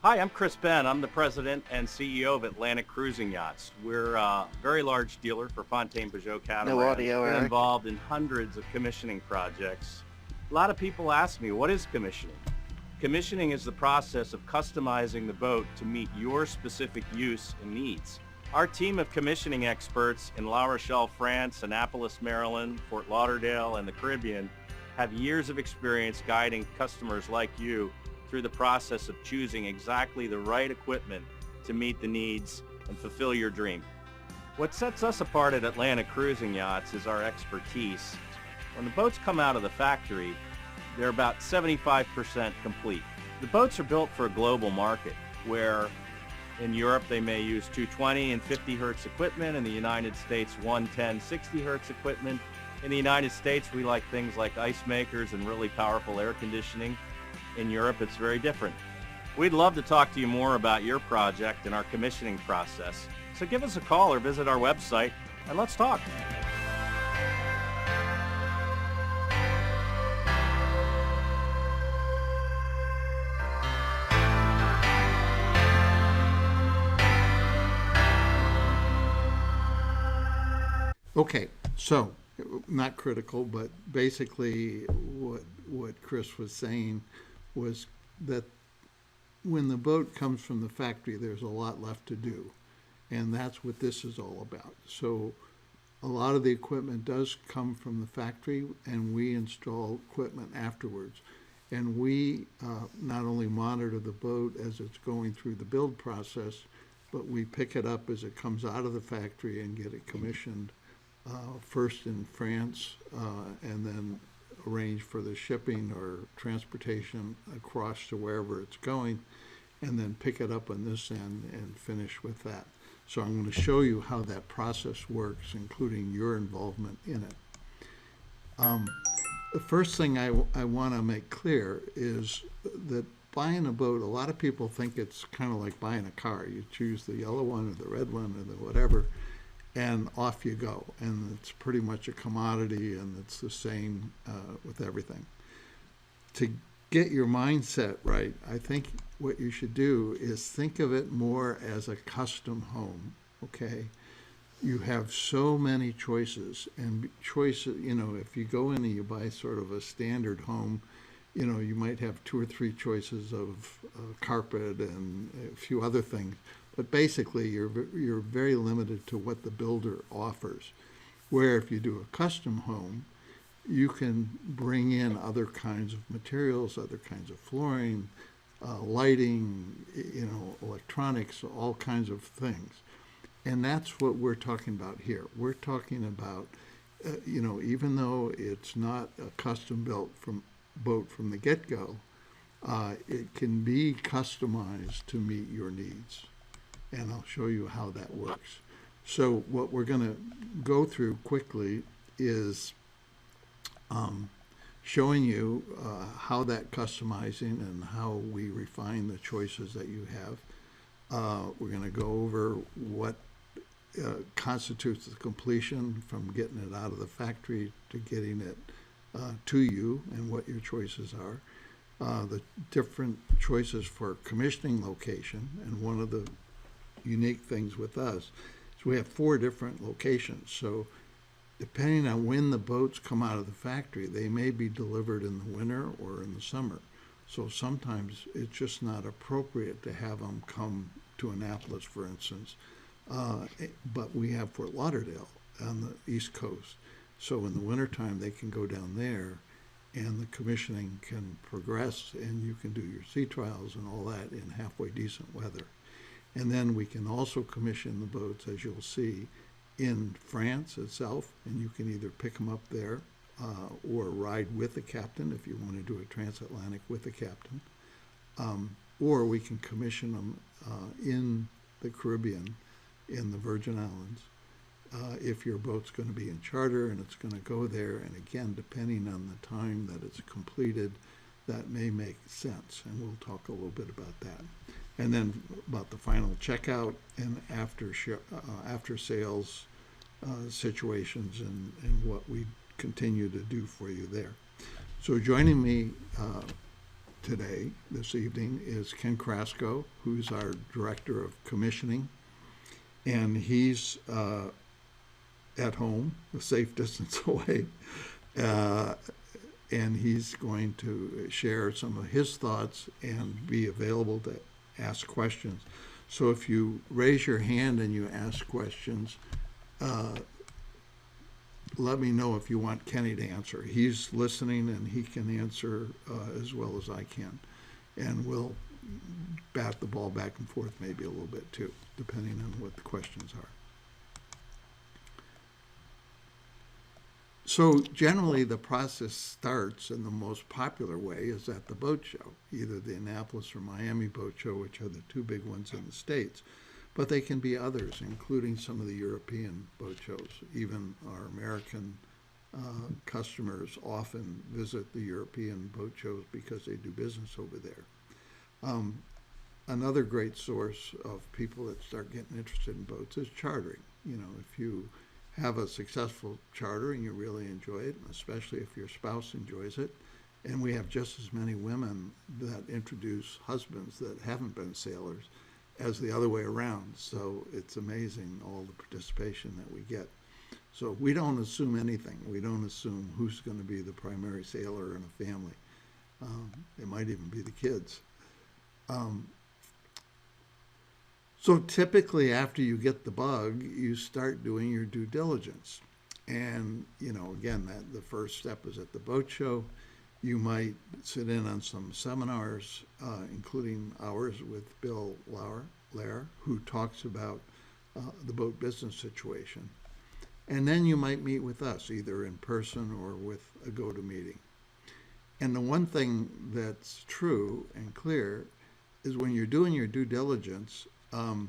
Hi, I'm Chris Ben. I'm the president and CEO of Atlantic Cruising Yachts. We're a very large dealer for Fontaine Pajot No catamarans. audio, Been Eric. involved in hundreds of commissioning projects. A lot of people ask me, what is commissioning? Commissioning is the process of customizing the boat to meet your specific use and needs. Our team of commissioning experts in La Rochelle, France, Annapolis, Maryland, Fort Lauderdale, and the Caribbean have years of experience guiding customers like you through the process of choosing exactly the right equipment to meet the needs and fulfill your dream. What sets us apart at Atlantic Cruising Yachts is our expertise. When the boats come out of the factory, they're about 75% complete. The boats are built for a global market where in Europe they may use 220 and 50 hertz equipment, in the United States 110, 60 hertz equipment. In the United States we like things like ice makers and really powerful air conditioning. In Europe, it's very different. We'd love to talk to you more about your project and our commissioning process. So give us a call or visit our website and let's talk. Okay, so not critical, but basically what Chris was saying was that when the boat comes from the factory, there's a lot left to do. And that's what this is all about. So a lot of the equipment does come from the factory, and we install equipment afterwards. And we not only monitor the boat as it's going through the build process, but we pick it up as it comes out of the factory and get it commissioned first in France and then arrange for the shipping or transportation across to wherever it's going, and then pick it up on this end and finish with that. So I'm going to show you how that process works, including your involvement in it. The first thing I want to make clear is that buying a boat, a lot of people think it's kind of like buying a car. You choose the yellow one or the red one or the whatever, and off you go. And it's pretty much a commodity, and it's the same with everything. To get your mindset right, I think what you should do is think of it more as a custom home, okay? You have so many choices, and choices, if you go in and you buy sort of a standard home, you might have 2 or 3 choices of carpet and a few other things. But basically, you're very limited to what the builder offers. Where if you do a custom home, you can bring in other kinds of materials, other kinds of flooring, lighting, electronics, all kinds of things. And that's what we're talking about here. We're talking about, even though it's not a custom built boat from the get-go, it can be customized to meet your needs. And I'll show you how that works. So what we're going to go through quickly is showing you how that customizing and how we refine the choices that you have. We're going to go over what constitutes the completion from getting it out of the factory to getting it to you and what your choices are. The different choices for commissioning location, and one of the unique things with us is we have 4 different locations. So depending on when the boats come out of the factory, they may be delivered in the winter or in the summer. So sometimes it's just not appropriate to have them come to Annapolis, for instance. But we have Fort Lauderdale on the East Coast. So in the wintertime, they can go down there and the commissioning can progress, and you can do your sea trials and all that in halfway decent weather. And then we can also commission the boats, as you'll see, in France itself, and you can either pick them up there or ride with the captain if you want to do a transatlantic with the captain. Or we can commission them in the Caribbean, in the Virgin Islands, if your boat's going to be in charter and it's going to go there. And again, depending on the time that it's completed, that may make sense, and we'll talk a little bit about that. And then about the final checkout and after sales situations and what we continue to do for you there. So joining me today, this evening, is Ken Krasko, who's our Director of Commissioning. And he's at home, a safe distance away. And he's going to share some of his thoughts and be available to ask questions. So if you raise your hand and you ask questions, let me know if you want Kenny to answer. He's listening and he can answer as well as I can. And we'll bat the ball back and forth maybe a little bit too, depending on what the questions are. So generally the process starts, and the most popular way is at the boat show, either the Annapolis or Miami Boat Show, which are the two big ones in the States. But they can be others, including some of the European boat shows. Even our American customers often visit the European boat shows because they do business over there. Another great source of people that start getting interested in boats is chartering. You know, if you have a successful charter and you really enjoy it, especially if your spouse enjoys it. And we have just as many women that introduce husbands that haven't been sailors as the other way around. So it's amazing all the participation that we get. So we don't assume anything. We don't assume who's going to be the primary sailor in a family. It might even be the kids. So typically after you get the bug, you start doing your due diligence. And, you know, again, the first step is at the boat show. You might sit in on some seminars, including ours with Bill Lair, who talks about the boat business situation. And then you might meet with us, either in person or with a go-to-meeting. And the one thing that's true and clear is when you're doing your due diligence, you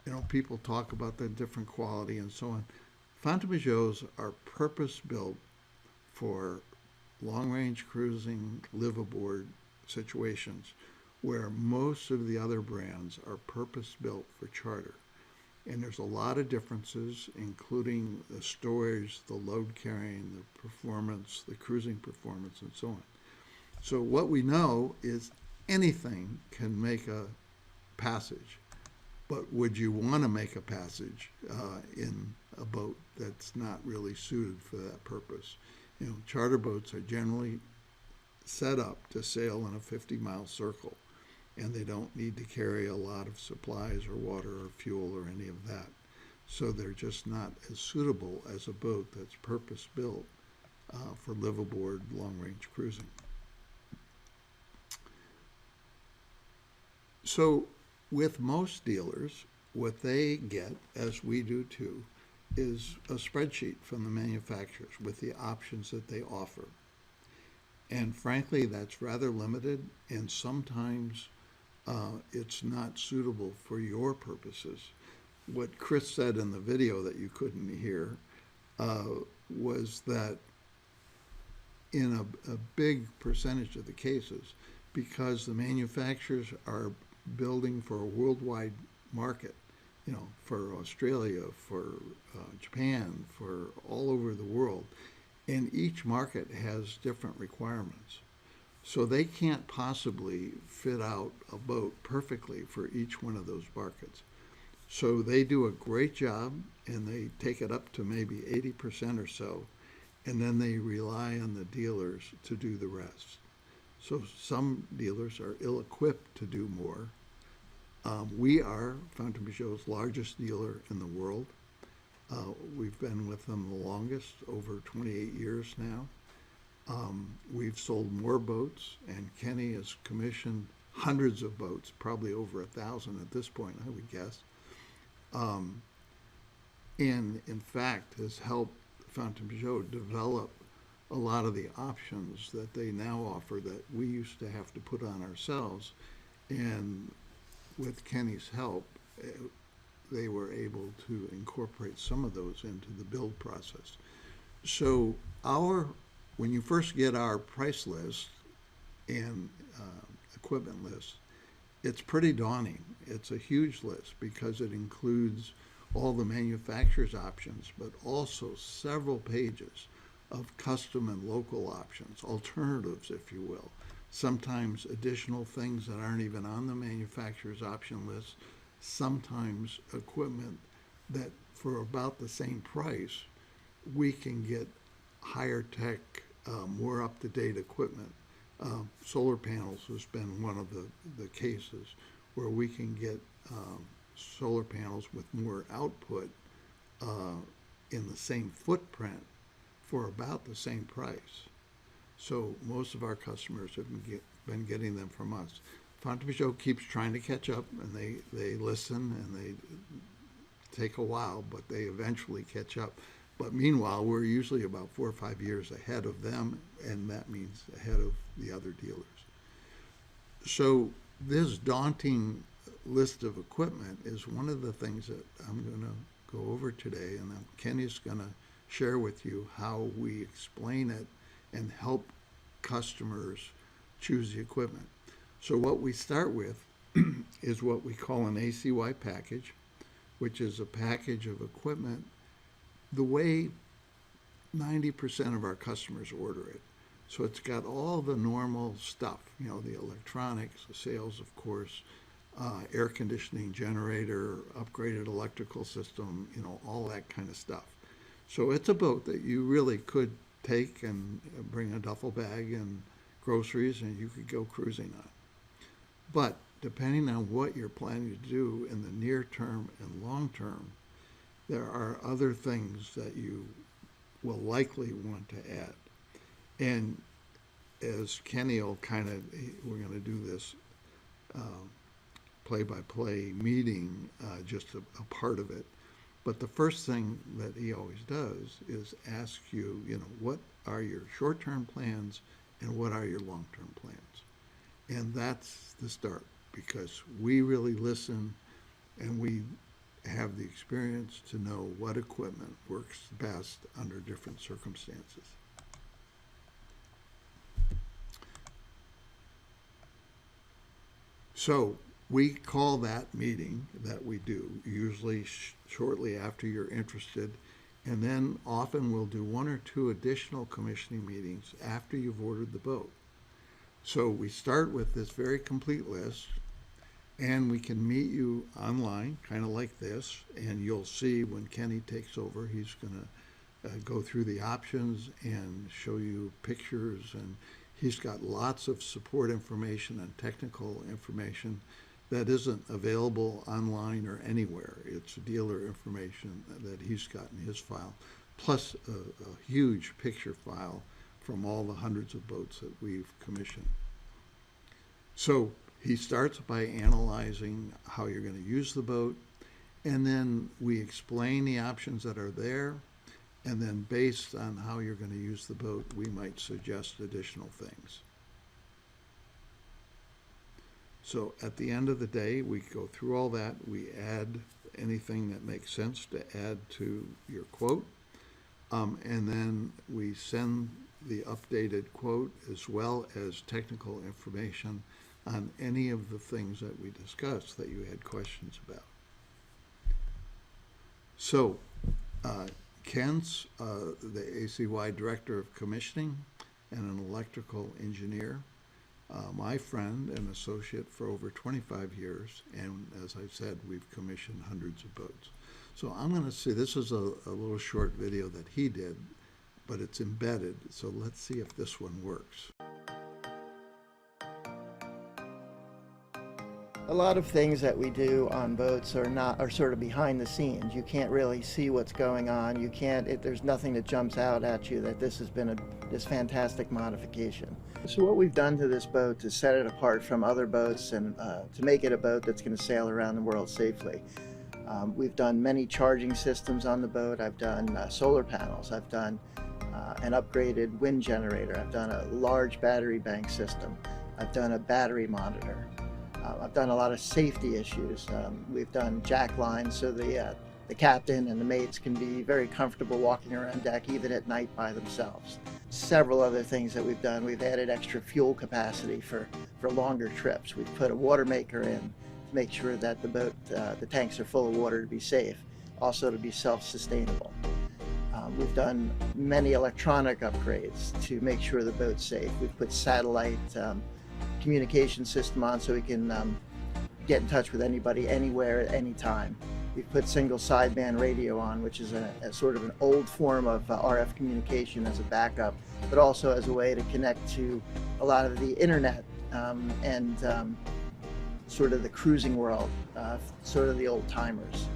know, people talk about the different quality and so on. Fontainebleaus are purpose-built for long-range cruising, live-aboard situations where most of the other brands are purpose-built for charter. And there's a lot of differences, including the storage, the load carrying, the performance, the cruising performance, and so on. So what we know is anything can make a passage. But would you want to make a passage in a boat that's not really suited for that purpose? You know, charter boats are generally set up to sail in a 50-mile circle, and they don't need to carry a lot of supplies or water or fuel or any of that. So they're just not as suitable as a boat that's purpose-built for live-aboard long-range cruising. So with most dealers, what they get, as we do too, is a spreadsheet from the manufacturers with the options that they offer. And frankly, that's rather limited, and sometimes it's not suitable for your purposes. What Chris said in the video that you couldn't hear was that in a big percentage of the cases, because the manufacturers are building for a worldwide market, you know, for Australia, for Japan, for all over the world, and each market has different requirements. So they can't possibly fit out a boat perfectly for each one of those markets. So they do a great job, and they take it up to maybe 80% or so, and then they rely on the dealers to do the rest. So some dealers are ill-equipped to do more. We are Fontainebleau's largest dealer in the world. We've been with them the longest, over 28 years now. We've sold more boats, and Kenny has commissioned hundreds of boats, probably over 1,000 at this point, I would guess. And in fact has helped Fontainebleau develop a lot of the options that they now offer that we used to have to put on ourselves. And with Kenny's help, they were able to incorporate some of those into the build process. So when you first get our price list and equipment list, it's pretty daunting. It's a huge list because it includes all the manufacturer's options, but also several pages of custom and local options, alternatives, if you will. sometimes additional things that aren't even on the manufacturer's option list, sometimes equipment that for about the same price, we can get higher tech, more up-to-date equipment. Solar panels has been one of the cases where we can get solar panels with more output in the same footprint for about the same price. So most of our customers have been getting them from us. Fontainebleau keeps trying to catch up, and they listen, and they take a while, but they eventually catch up. But meanwhile, we're usually about 4 or 5 years ahead of them, and that means ahead of the other dealers. So this daunting list of equipment is one of the things that I'm going to go over today, and then Kenny's going to share with you how we explain it and help customers choose the equipment. So what we start with is what we call an ACY package, which is a package of equipment the way 90% of our customers order it. So it's got all the normal stuff, you know, the electronics, the sales, of course, air conditioning, generator, upgraded electrical system, you know, all that kind of stuff. So it's a boat that you really could take and bring a duffel bag and groceries, and you could go cruising on. But depending on what you're planning to do in the near term and long term, there are other things that you will likely want to add. And as Kenny will we're going to do this play-by-play meeting, just a part of it. But the first thing that he always does is ask you, you know, what are your short-term plans and what are your long-term plans? And that's the start, because we really listen and we have the experience to know what equipment works best under different circumstances. So we call that meeting that we do, usually shortly after you're interested, and then often we'll do 1 or 2 additional commissioning meetings after you've ordered the boat. So we start with this very complete list, and we can meet you online, kind of like this, and you'll see when Kenny takes over, he's going to go through the options and show you pictures, and he's got lots of support information and technical information that isn't available online or anywhere. It's dealer information that he's got in his file, plus a huge picture file from all the hundreds of boats that we've commissioned. So he starts by analyzing how you're going to use the boat, and then we explain the options that are there, and then based on how you're going to use the boat, we might suggest additional things. So at the end of the day, we go through all that, we add anything that makes sense to add to your quote, and then we send the updated quote as well as technical information on any of the things that we discussed that you had questions about. So Ken's the ACY Director of Commissioning and an electrical engineer, my friend and associate for over 25 years, and as I said, we've commissioned hundreds of boats. So I'm going to see, this is a little short video that he did, but it's embedded, so let's see if this one works. A lot of things that we do on boats are sort of behind the scenes. You can't really see what's going on. You can't. There's nothing that jumps out at you that this has been this fantastic modification. So what we've done to this boat to set it apart from other boats and to make it a boat that's going to sail around the world safely. We've done many charging systems on the boat. I've done solar panels. I've done an upgraded wind generator. I've done a large battery bank system. I've done a battery monitor. I've done a lot of safety issues. We've done jack lines so the captain and the mates can be very comfortable walking around deck even at night by themselves. Several other things that we've done. We've added extra fuel capacity for longer trips. We've put a water maker in to make sure that the boat, the tanks are full of water to be safe, also to be self-sustainable. We've done many electronic upgrades to make sure the boat's safe. We've put satellite communication system on so we can get in touch with anybody, anywhere, at any time. We've put single sideband radio on, which is a sort of an old form of RF communication as a backup, but also as a way to connect to a lot of the internet and sort of the cruising world, sort of the old timers.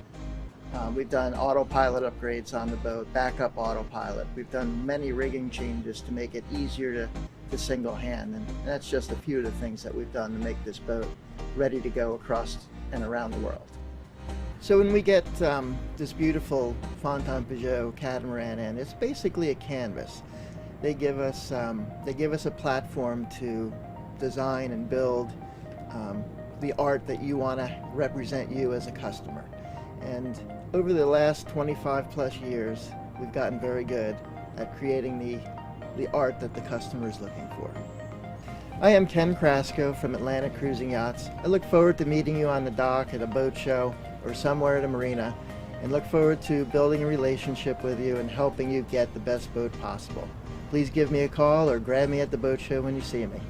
We've done autopilot upgrades on the boat, backup autopilot. We've done many rigging changes to make it easier to single hand, and that's just a few of the things that we've done to make this boat ready to go across and around the world. So when we get this beautiful Fontaine Pajot catamaran in, it's basically a canvas. They give us a platform to design and build the art that you want to represent you as a customer. And over the last 25 plus years, we've gotten very good at creating the art that the customer is looking for. I am Ken Krasko from Atlantic Cruising Yachts. I look forward to meeting you on the dock at a boat show or somewhere at a marina, and look forward to building a relationship with you and helping you get the best boat possible. Please give me a call or grab me at the boat show when you see me.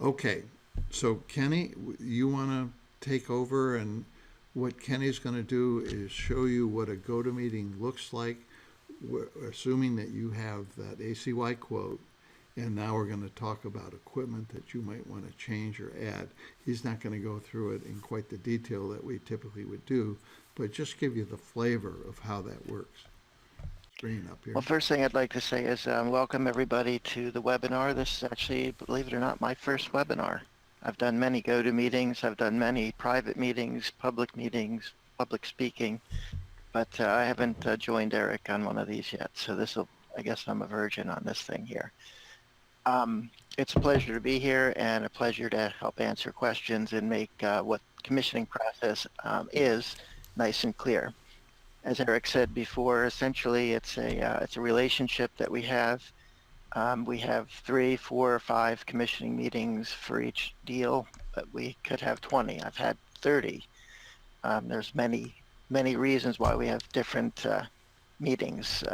Okay, so Kenny, you want to take over, and what Kenny's going to do is show you what a go-to-meeting looks like, assuming that you have that ACY quote, and now we're going to talk about equipment that you might want to change or add. He's not going to go through it in quite the detail that we typically would do, but just give you the flavor of how that works. Screen up here. Well, first thing I'd like to say is welcome everybody to the webinar. This is actually, believe it or not, my first webinar. I've done many go-to meetings. I've done many private meetings, public speaking, but I haven't joined Eric on one of these yet. So I guess I'm a virgin on this thing here. It's a pleasure to be here and a pleasure to help answer questions and make what commissioning process is nice and clear. As Eric said before, essentially it's a relationship that we have. We have 3, 4, or 5 commissioning meetings for each deal, but we could have 20. I've had 30. There's many reasons why we have different meetings.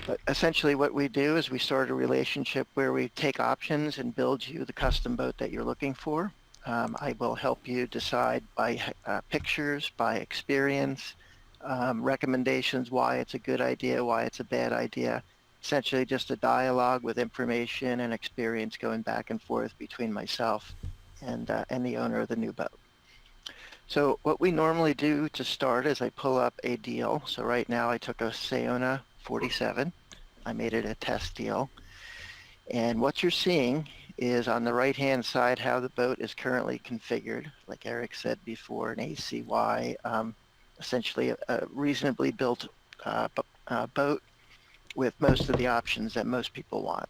But essentially what we do is we start a relationship where we take options and build you the custom boat that you're looking for. I will help you decide by pictures, by experience, recommendations, why it's a good idea, why it's a bad idea. Essentially just a dialogue with information and experience going back and forth between myself and the owner of the new boat. So what we normally do to start is I pull up a deal. So right now I took a Sayona 47. I made it a test deal. And what you're seeing is on the right-hand side how the boat is currently configured. Like Eric said before, an ACY, essentially a reasonably built boat with most of the options that most people want.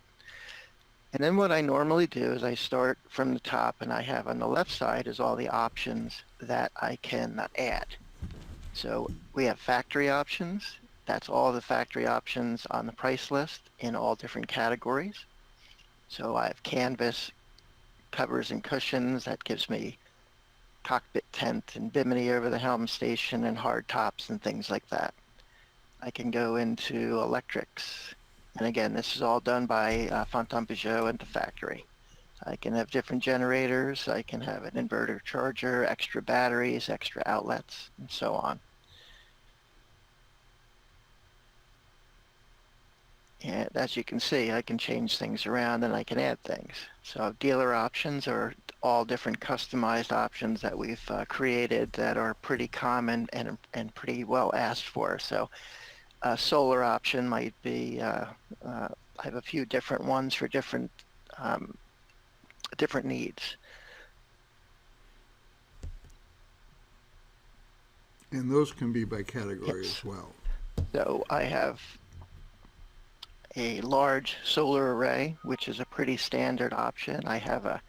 And then what I normally do is I start from the top, and I have on the left side is all the options that I can add. So we have factory options. That's all the factory options on the price list in all different categories. So I have canvas, covers and cushions. That gives me cockpit tent and bimini over the helm station and hard tops and things like that. I can go into electrics. And again, this is all done by Fontaine Pajot and the factory. I can have different generators. I can have an inverter charger, extra batteries, extra outlets, and so on. And as you can see, I can change things around and I can add things. So dealer options are all different customized options that we've created that are pretty common and pretty well asked for. So a solar option might be, I have a few different ones for different needs. And those can be by category Yes. as well. So I have a large solar array, which is a pretty standard option. I have a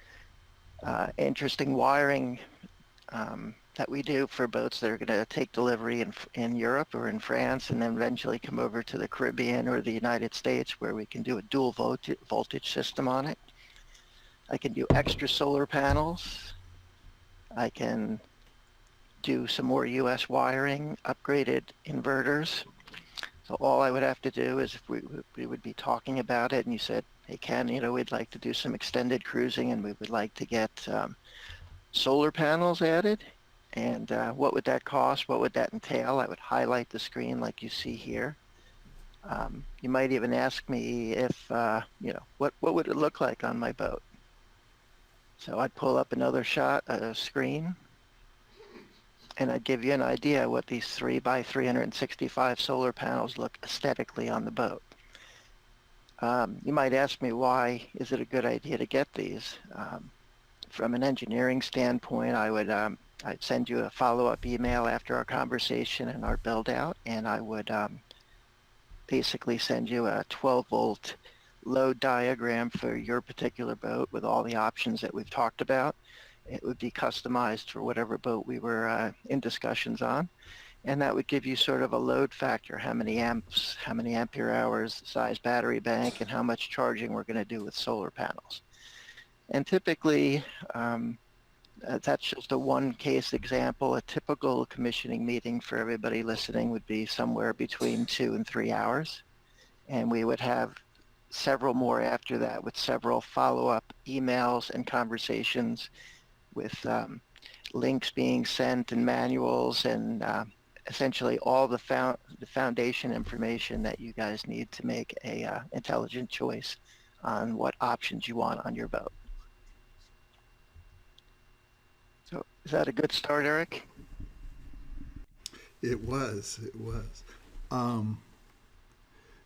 interesting wiring that we do for boats that are going to take delivery in Europe or in France and then eventually come over to the Caribbean or the United States, where we can do a dual voltage system on it. I can do extra solar panels. I can do some more US wiring, upgraded inverters. So all I would have to do is if we would be talking about it and you said, hey Ken, we'd like to do some extended cruising and we would like to get solar panels added. And what would that cost? What would that entail? I would highlight the screen like you see here. You might even ask me if, what would it look like on my boat? So I'd pull up another shot, a screen, and I'd give you an idea what these 3 by 365 solar panels look aesthetically on the boat. You might ask me, why is it a good idea to get these? From an engineering standpoint, I'd send you a follow-up email after our conversation and our build out, and I would basically send you a 12-volt load diagram for your particular boat with all the options that we've talked about. It would be customized for whatever boat we were in discussions on. And that would give you sort of a load factor, how many amps, how many ampere hours, the size battery bank, and how much charging we're going to do with solar panels. And typically, that's just a one case example. A typical commissioning meeting for everybody listening would be somewhere between 2 and 3 hours. And we would have several more after that with several follow-up emails and conversations with links being sent and manuals and essentially all the foundation information that you guys need to make a intelligent choice on what options you want on your boat. So is that a good start, Eric? It was.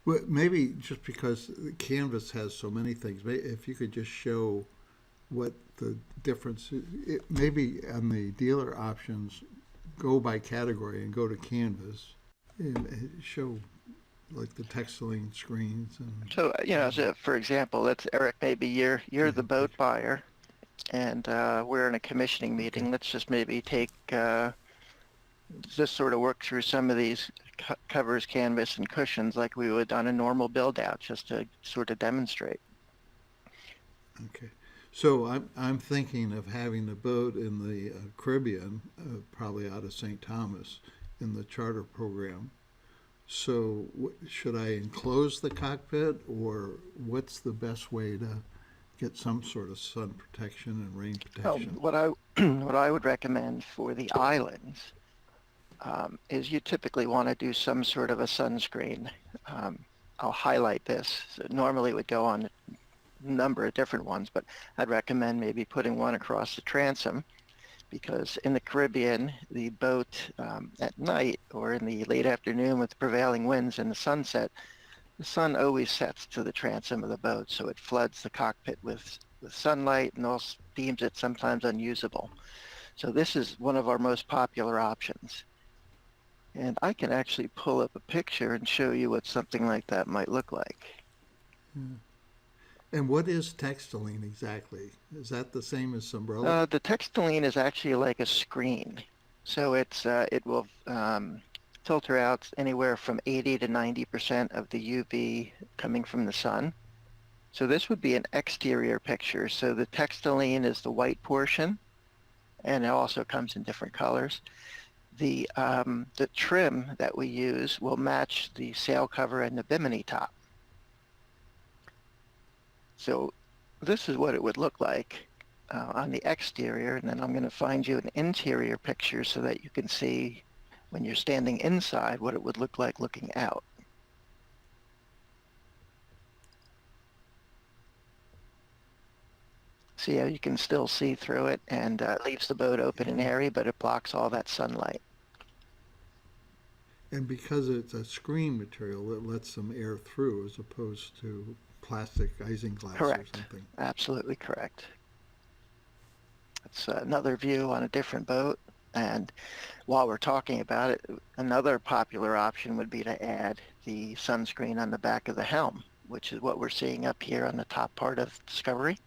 Well, maybe just because Canvas has so many things, if you could just show what the difference is, maybe on the dealer options, go by category and go to Canvas and show like the textiling screens. And So, so for example, let's, Eric, maybe you're the boat buyer and we're in a commissioning meeting. Okay. Let's just maybe take, just sort of work through some of these covers, canvas, and cushions like we would on a normal build out, just to sort of demonstrate. Okay. So I'm thinking of having a boat in the Caribbean, probably out of St. Thomas, in the charter program. So should I enclose the cockpit, or what's the best way to get some sort of sun protection and rain protection? What I would recommend for the islands is you typically want to do some sort of a sunscreen. I'll highlight this. So normally it would go on a number of different ones, but I'd recommend maybe putting one across the transom, because in the Caribbean, the boat at night or in the late afternoon with the prevailing winds and the sunset, the sun always sets to the transom of the boat, so it floods the cockpit with sunlight and also deems it sometimes unusable. So this is one of our most popular options. And I can actually pull up a picture and show you what something like that might look like. And what is textiling exactly? Is that the same as umbrella? The textiline is actually like a screen. So it will filter out anywhere from 80 to 90% of the UV coming from the sun. So this would be an exterior picture. So the textiline is the white portion, and it also comes in different colors. The trim that we use will match the sail cover and the bimini top. So this is what it would look like on the exterior, and then I'm going to find you an interior picture so that you can see when you're standing inside what it would look like looking out. See how you can still see through it, and it leaves the boat open and airy, but it blocks all that sunlight. And because it's a screen material, it lets some air through as opposed to plastic isinglass Correct. or something. Absolutely correct. That's another view on a different boat. And while we're talking about it, another popular option would be to add the sunscreen on the back of the helm, which is what we're seeing up here on the top part of Discovery.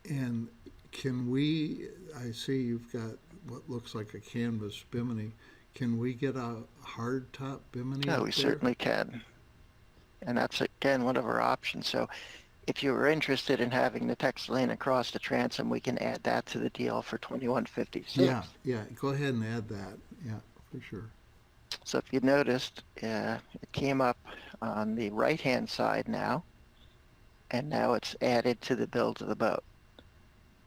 And can we, I see you've got what looks like a canvas bimini. Can we get a hard top bimini? No, up we there? certainly can. And that's again one of our options. So if you were interested in having the text lane across the transom, we can add that to the deal for 2156. Yeah, go ahead and add that, yeah, for sure. So if you noticed, it came up on the right-hand side now, and now it's added to the build of the boat.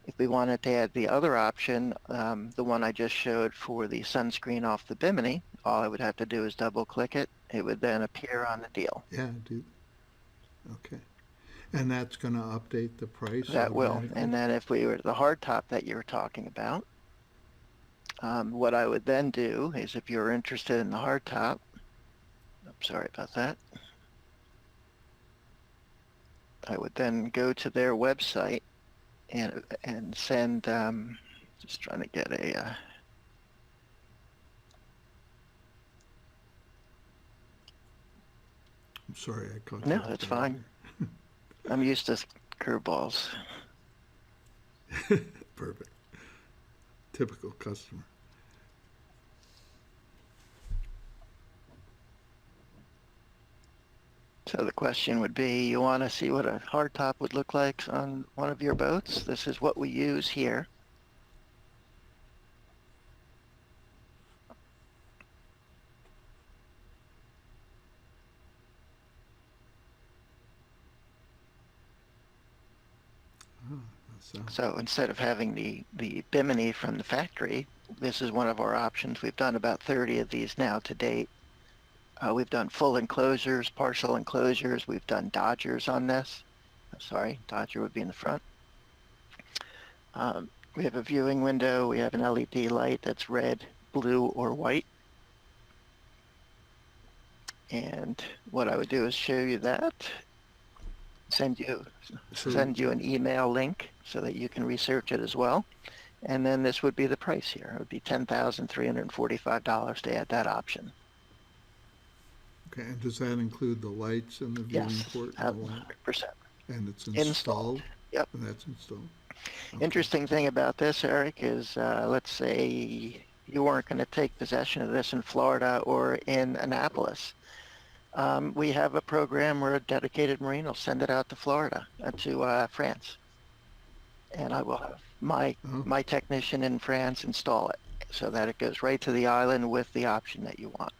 If we wanted to add the other option, the one I just showed for the sunscreen off the Bimini, all I would have to do is double click it. It would then appear on the deal. Yeah, okay. And that's gonna update the price That will. automatically? And then if we were the hardtop that you were talking about, what I would then do is if you're interested in the hardtop, I'm sorry about that. I would then go to their website and send, just trying to get a, I'm sorry, I caught you no, off that's guard fine. I'm used to curveballs. there. Perfect. Typical customer. So the question would be, you want to see what a hardtop would look like on one of your boats? This is what we use here. So, So instead of having the Bimini from the factory, this is one of our options. We've done about 30 of these now to date. We've done full enclosures, partial enclosures. We've done Dodgers on this. Sorry, Dodger would be in the front. We have a viewing window. We have an LED light that's red, blue, or white. And what I would do is show you that, send you an email link so that you can research it as well. And then this would be the price here. It would be $10,345 to add that option. okay, and does that include the lights and the viewing Yes, port and all that? 100%. And it's Installed. installed? Yep. And that's installed? Okay. Interesting thing about this, Eric, is let's say you weren't going to take possession of this in Florida or in Annapolis. We have a program where a dedicated Marine will send it out to Florida, to France. And I will have my technician in France install it so that it goes right to the island with the option that you want.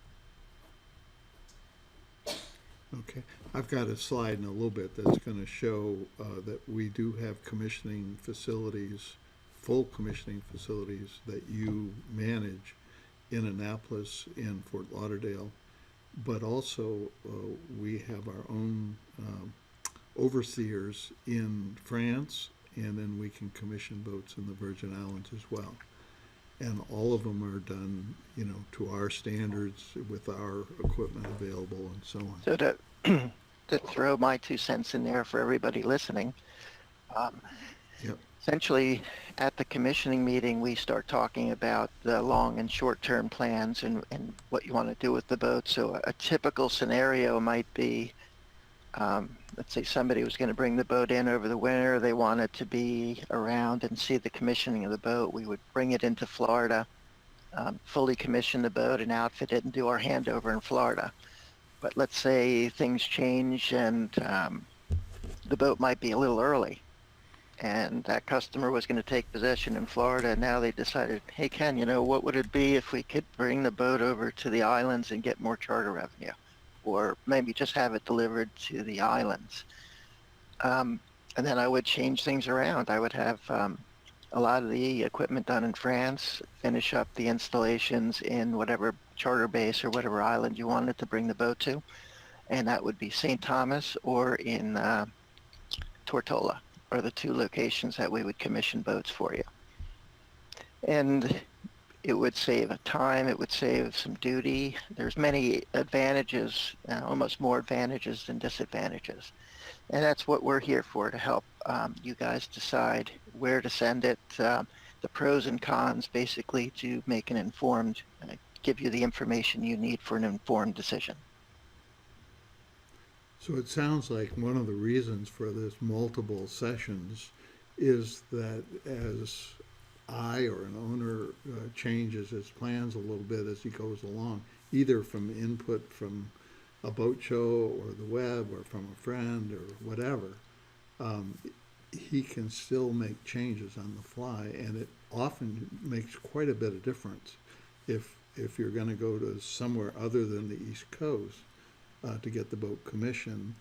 Okay, I've got a slide in a little bit that's gonna show that we do have commissioning facilities, full commissioning facilities that you manage in Annapolis, in Fort Lauderdale, but also we have our own overseers in France, and then we can commission boats in the Virgin Islands as well. And all of them are done, you know, to our standards with our equipment available and so on. So to throw my 2 cents in there for everybody listening, Yep. essentially at the commissioning meeting, we start talking about the long and short-term plans and what you want to do with the boat. So a typical scenario might be, let's say somebody was going to bring the boat in over the winter. They wanted to be around and see the commissioning of the boat. We would bring it into Florida, fully commission the boat and outfit it and do our handover in Florida. But let's say things change and the boat might be a little early. And that customer was going to take possession in Florida. And now they decided, hey, Ken, you know, what would it be if we could bring the boat over to the islands and get more charter revenue? Or maybe just have it delivered to the islands. And then I would change things around. I would have a lot of the equipment done in France, finish up the installations in whatever charter base or whatever island you wanted to bring the boat to. And that would be St. Thomas or in Tortola, are the 2 locations that we would commission boats for you. And it would save time, it would save some duty. There's many advantages, almost more advantages than disadvantages. And that's what we're here for, to help you guys decide where to send it, the pros and cons, basically to make an informed, give you the information you need for an informed decision. So it sounds like one of the reasons for this multiple sessions is that as I or an owner changes his plans a little bit as he goes along, either from input from a boat show or the web or from a friend or whatever, he can still make changes on the fly, and it often makes quite a bit of difference if you're going to go to somewhere other than the East Coast to get the boat commissioned.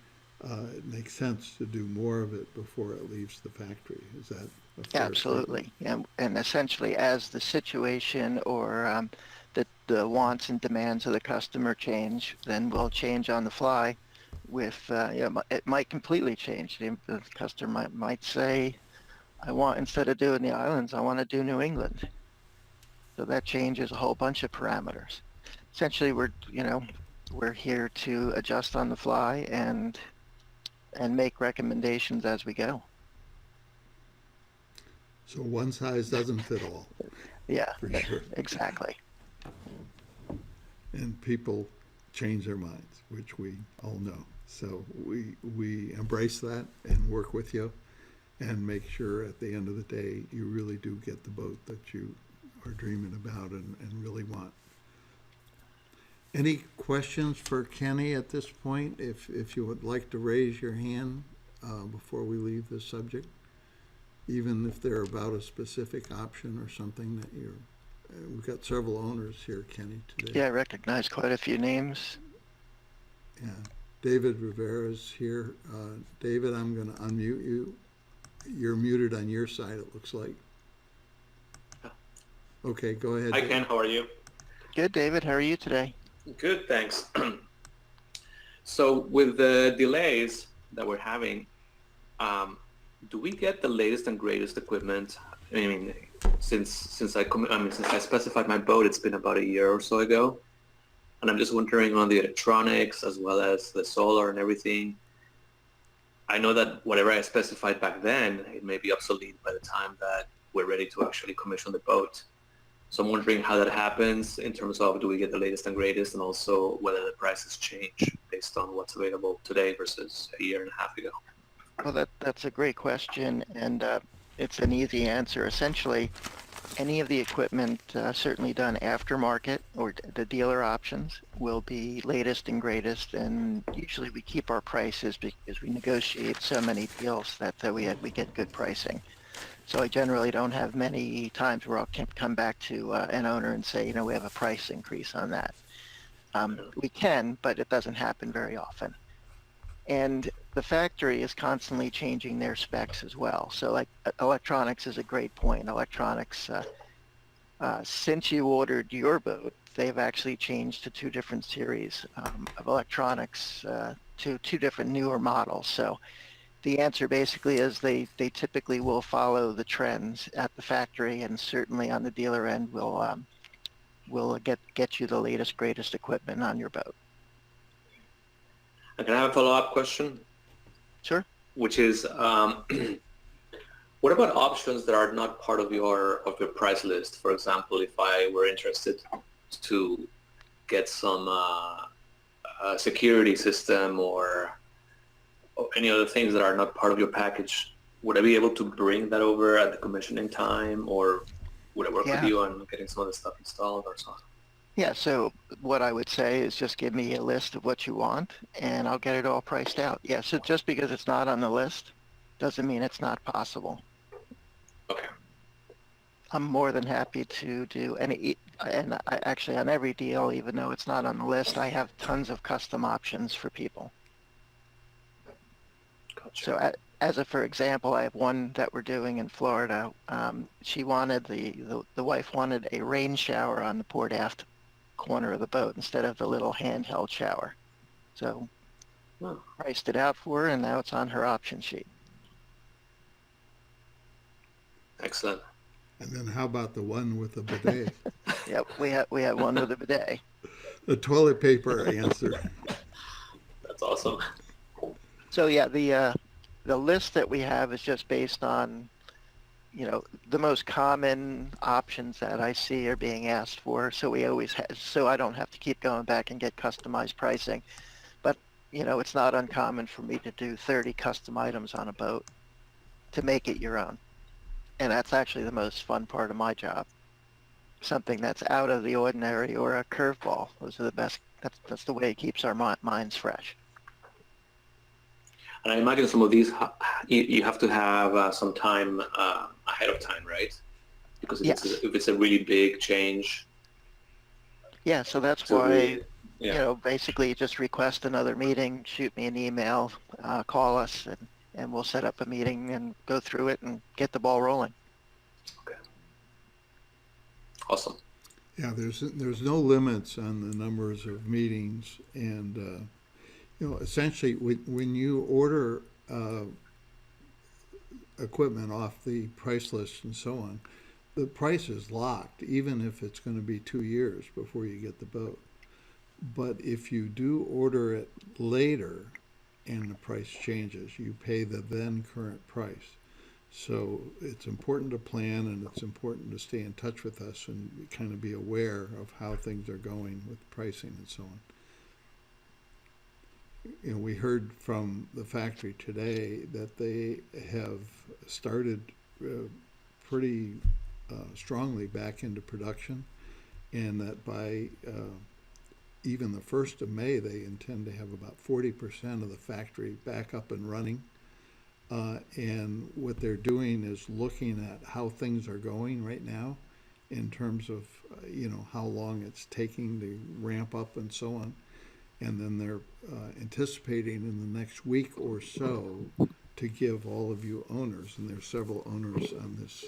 It makes sense to do more of it before it leaves the factory. Is that a fair Absolutely. statement? And essentially, as the situation or the wants and demands of the customer change, then we'll change on the fly with, it might completely change. The customer might say, instead of doing the islands, I want to do New England. So that changes a whole bunch of parameters. Essentially, we're here to adjust on the fly and make recommendations as we go. So one size doesn't fit all, Yeah, for sure. exactly. And people change their minds, which we all know. So we embrace that and work with you and make sure at the end of the day you really do get the boat that you are dreaming about and really want. Any questions for Kenny at this point? If you would like to raise your hand before we leave this subject, even if they're about a specific option or something that you're, we've got several owners here, Kenny, today. Yeah, I recognize quite a few names. Yeah. David Rivera's here. David, I'm going to unmute you. You're muted on your side, it looks like. Okay, go ahead. Hi, Ken. How are you? Good, David. How are you today? Good, thanks. So with the delays that we're having, do we get the latest and greatest equipment? I mean, since I specified my boat, it's been about a year or so ago, and I'm just wondering on the electronics as well as the solar and everything. I know that whatever I specified back then, it may be obsolete by the time that we're ready to actually commission the boat. So I'm wondering how that happens in terms of, do we get the latest and greatest, and also whether the prices change based on what's available today versus a year and a half ago. Well, that's a great question, and it's an easy answer. Essentially, any of the equipment certainly done aftermarket or the dealer options will be latest and greatest, and usually we keep our prices because we negotiate so many deals that we get good pricing. So I generally don't have many times where I'll come back to an owner and say, we have a price increase on that. We can, but it doesn't happen very often. And the factory is constantly changing their specs as well. So like electronics is a great point. Electronics, since you ordered your boat, they've actually changed to two different series of electronics to two different newer models. So the answer basically is they typically will follow the trends at the factory, and certainly on the dealer end will get you the latest, greatest equipment on your boat. And can I have a follow-up question? Sure. Which is, what about options that are not part of your price list? For example, if I were interested to get some security system or any other things that are not part of your package, would I be able to bring that over at the commissioning time, or would I work with you on getting some of the stuff installed or so on? Yeah, so what I would say is just give me a list of what you want, and I'll get it all priced out. Yeah, so just because it's not on the list doesn't mean it's not possible. Okay. I'm more than happy to do any, and I actually on every deal, even though it's not on the list, I have tons of custom options for people. Gotcha. So for example, I have one that we're doing in Florida. She wanted, the wife wanted a rain shower on the port aft corner of the boat instead of the little handheld shower. So priced it out for her, and now it's on her option sheet. Excellent. And then how about the one with the bidet? Yep, we have one with a bidet. The toilet paper answer. That's awesome. So yeah, the list that we have is just based on, the most common options that I see are being asked for. So we always so I don't have to keep going back and get customized pricing. But, it's not uncommon for me to do 30 custom items on a boat to make it your own. And that's actually the most fun part of my job. Something that's out of the ordinary or a curveball. Those are the That's the way it keeps our minds fresh. And I imagine some of these you have to have some time ahead of time, right? Because Yes. if it's a really big change. Yeah, so that's So why, yeah. basically just request another meeting, shoot me an email, call us, and we'll set up a meeting and go through it and get the ball rolling. Okay. Awesome. Yeah, there's no limits on the numbers of meetings, and essentially when you order equipment off the price list and so on, the price is locked, even if it's going to be 2 years before you get the boat. But if you do order it later and the price changes, you pay the then current price. So it's important to plan, and it's important to stay in touch with us and kind of be aware of how things are going with pricing and so on. We heard from the factory today that they have started pretty strongly back into production, and that by even the 1st of May, they intend to have about 40% of the factory back up and running. And what they're doing is looking at how things are going right now in terms of, how long it's taking to ramp up and so on. And then they're anticipating in the next week or so to give all of you owners, and there's several owners on this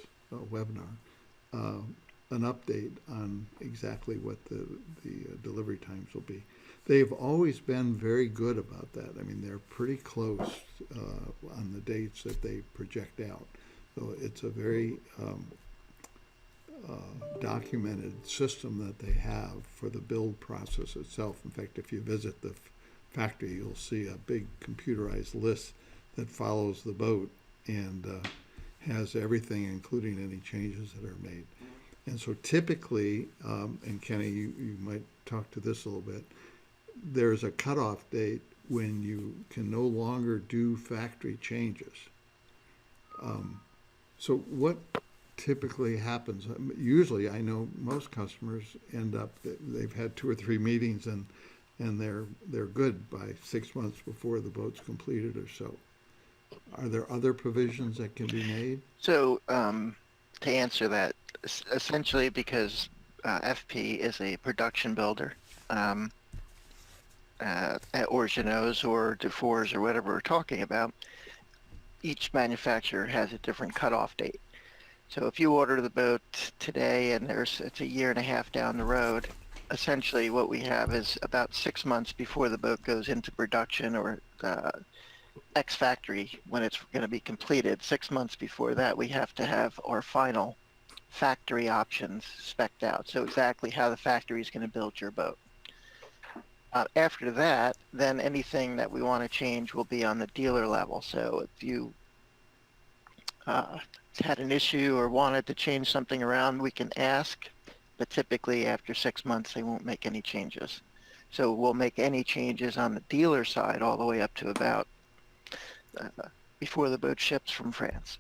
webinar, an update on exactly what the delivery times will be. They've always been very good about that. I mean, they're pretty close on the dates that they project out. So it's a very documented system that they have for the build process itself. In fact, if you visit the factory, you'll see a big computerized list that follows the boat and has everything, including any changes that are made. And so typically, and Kenny, you might talk to this a little bit, there's a cutoff date when you can no longer do factory changes. So what typically happens? Usually, I know most customers end up, they've had 2 or 3 meetings and they're good by 6 months before the boat's completed or so. Are there other provisions that can be made? So to answer that, essentially because FP is a production builder, or Jeanneau's or Dufour's or whatever we're talking about, each manufacturer has a different cutoff date. So if you order the boat today and it's a year and a half down the road, essentially what we have is about 6 months before the boat goes into production or X factory when it's going to be completed. 6 months before that, we have to have our final factory options spec'd out. So exactly how the factory is going to build your boat. After that, then anything that we want to change will be on the dealer level. So if you had an issue or wanted to change something around, we can ask, but typically after 6 months, they won't make any changes. So we'll make any changes on the dealer side all the way up to about before the boat ships from France.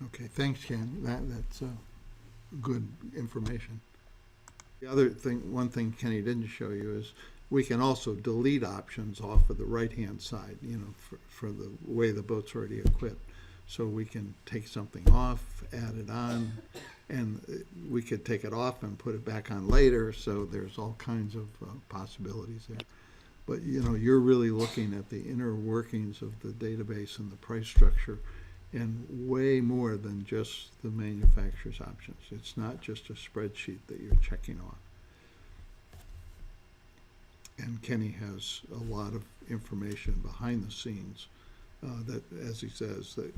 Okay, thanks, Ken. That's good information. The other thing, one thing Kenny didn't show you is we can also delete options off of the right-hand side, for the way the boat's already equipped. So we can take something off, add it on, and we could take it off and put it back on later. So there's all kinds of possibilities there. But, you're really looking at the inner workings of the database and the price structure, and way more than just the manufacturer's options. It's not just a spreadsheet that you're checking off. And Kenny has a lot of information behind the scenes that, as he says, that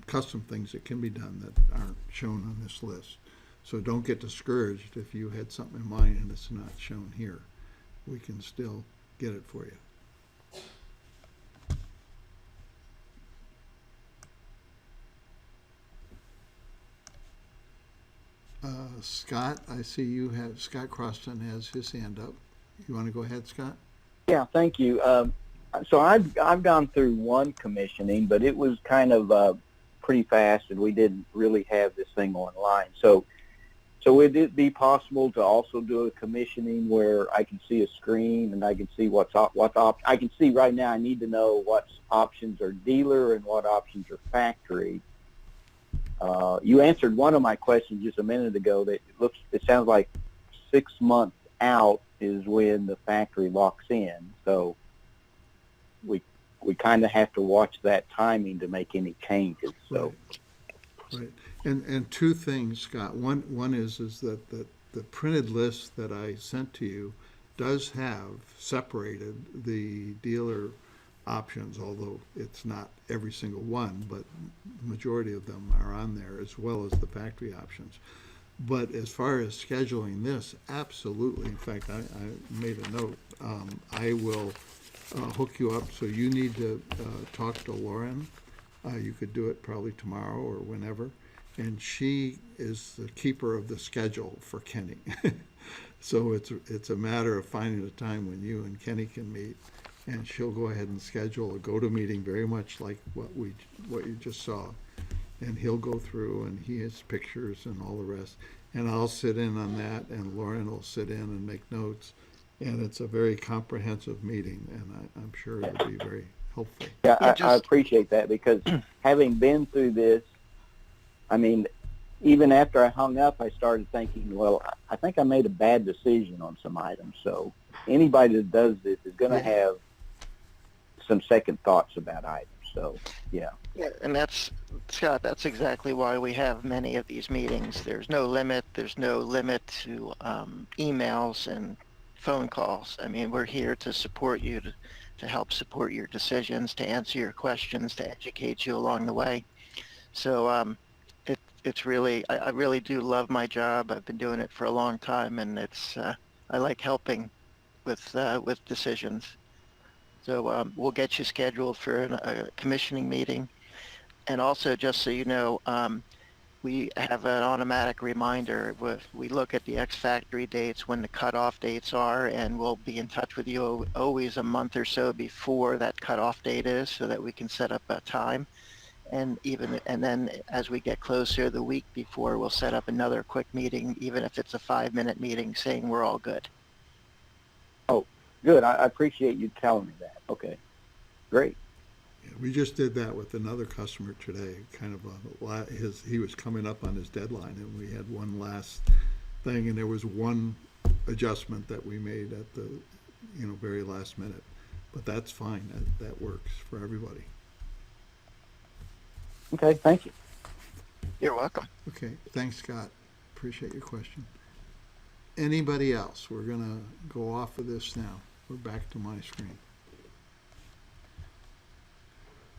custom things that can be done that aren't shown on this list. So don't get discouraged if you had something in mind and it's not shown here. We can still get it for you. Scott, I see Scott Croston has his hand up. You want to go ahead, Scott? Yeah, thank you. So I've gone through one commissioning, but it was kind of pretty fast, and we didn't really have this thing online. So So would it be possible to also do a commissioning where I can see a screen and I can see I can see right now I need to know what options are dealer and what options are factory. You answered one of my questions just a minute ago that it sounds like 6 months out is when the factory locks in. So we kind of have to watch that timing to make any changes. So. Right. And two things, Scott. One is that the printed list that I sent to you does have separated the dealer options, although it's not every single one, but the majority of them are on there, as well as the factory options. But as far as scheduling this, absolutely. In fact, I made a note. I will hook you up. So you need to talk to Lauren. You could do it probably tomorrow or whenever. And she is the keeper of the schedule for Kenny. So it's a matter of finding a time when you and Kenny can meet, and she'll go ahead and schedule a go-to meeting, very much like what you just saw. And he'll go through, and he has pictures and all the rest. And I'll sit in on that, and Lauren will sit in and make notes. And it's a very comprehensive meeting, and I'm sure it'll be very helpful. Yeah, Yeah, I appreciate that, because having been through this, I mean, even after I hung up, I started thinking, well, I think I made a bad decision on some items. So anybody that does this is going to have some second thoughts about items. So, yeah. Yeah, and Scott, that's exactly why we have many of these meetings. There's no limit to emails and phone calls. I mean, we're here to support you, to help support your decisions, to answer your questions, to educate you along the way. So it's really, I really do love my job. I've been doing it for a long time, and I like helping with decisions. So we'll get you scheduled for a commissioning meeting. And also, just so you know, we have an automatic reminder. We look at the X-Factory dates, when the cutoff dates are, and we'll be in touch with you always a month or so before that cutoff date is, so that we can set up a time. And then as we get closer, the week before, we'll set up another quick meeting, even if it's a 5-minute meeting, saying we're all good. Oh, good. I appreciate you telling me that. Okay, great. Yeah, we just did that with another customer today, kind of he was coming up on his deadline, and we had one last thing, and there was one adjustment that we made at the very last minute. But that's fine. That works for everybody. Okay, thank you. You're welcome. Okay, thanks, Scott. Appreciate your question. Anybody else? We're going to go off of this now. We're back to my screen.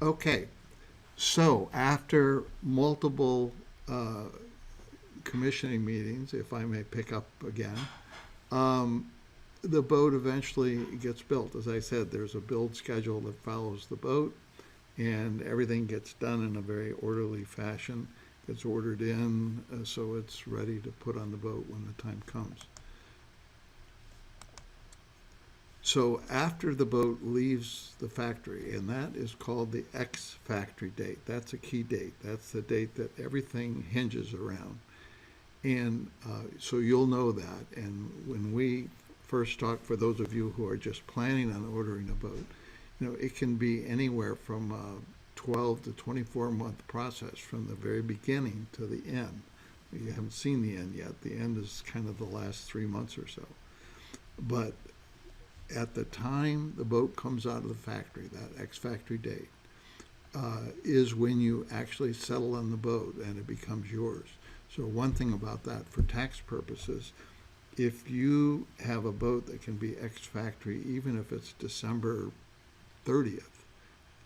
Okay, so after multiple commissioning meetings, if I may pick up again, the boat eventually gets built. As I said, there's a build schedule that follows the boat, and everything gets done in a very orderly fashion. It's ordered in, so it's ready to put on the boat when the time comes. So after the boat leaves the factory, and that is called the X-Factory date. That's a key date. That's the date that everything hinges around. And so you'll know that. And when we first talk, for those of you who are just planning on ordering a boat, it can be anywhere from a 12 to 24 month process from the very beginning to the end. You haven't seen the end yet. The end is kind of the last 3 months or so. But at the time the boat comes out of the factory, that X-Factory date, is when you actually settle on the boat and it becomes yours. So one thing about that, for tax purposes, if you have a boat that can be X-Factory, even if it's December 30th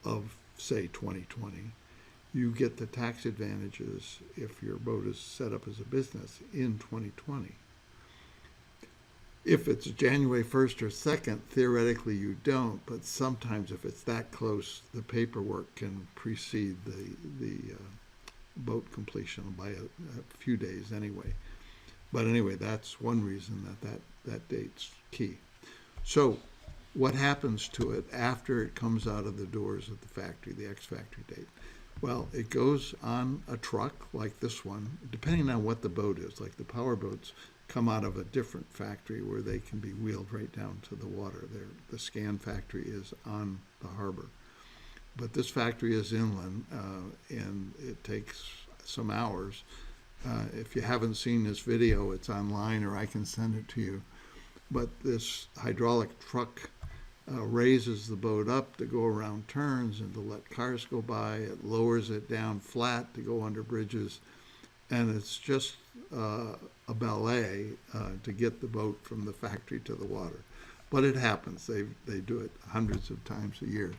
of, say, 2020, you get the tax advantages if your boat is set up as a business in 2020. If it's January 1st or 2nd, theoretically you don't, but sometimes if it's that close, the paperwork can precede the boat completion by a few days anyway. But anyway, that's one reason that date's key. So what happens to it after it comes out of the doors of the factory, the X-Factory date? Well, it goes on a truck like this one, depending on what the boat is. Like the power boats come out of a different factory where they can be wheeled right down to the water. The scan factory is on the harbor. But this factory is inland, and it takes some hours. If you haven't seen this video, it's online, or I can send it to you. But this hydraulic truck raises the boat up to go around turns and to let cars go by. It lowers it down flat to go under bridges. And it's just a ballet to get the boat from the factory to the water. But it happens. They do it hundreds of times a year.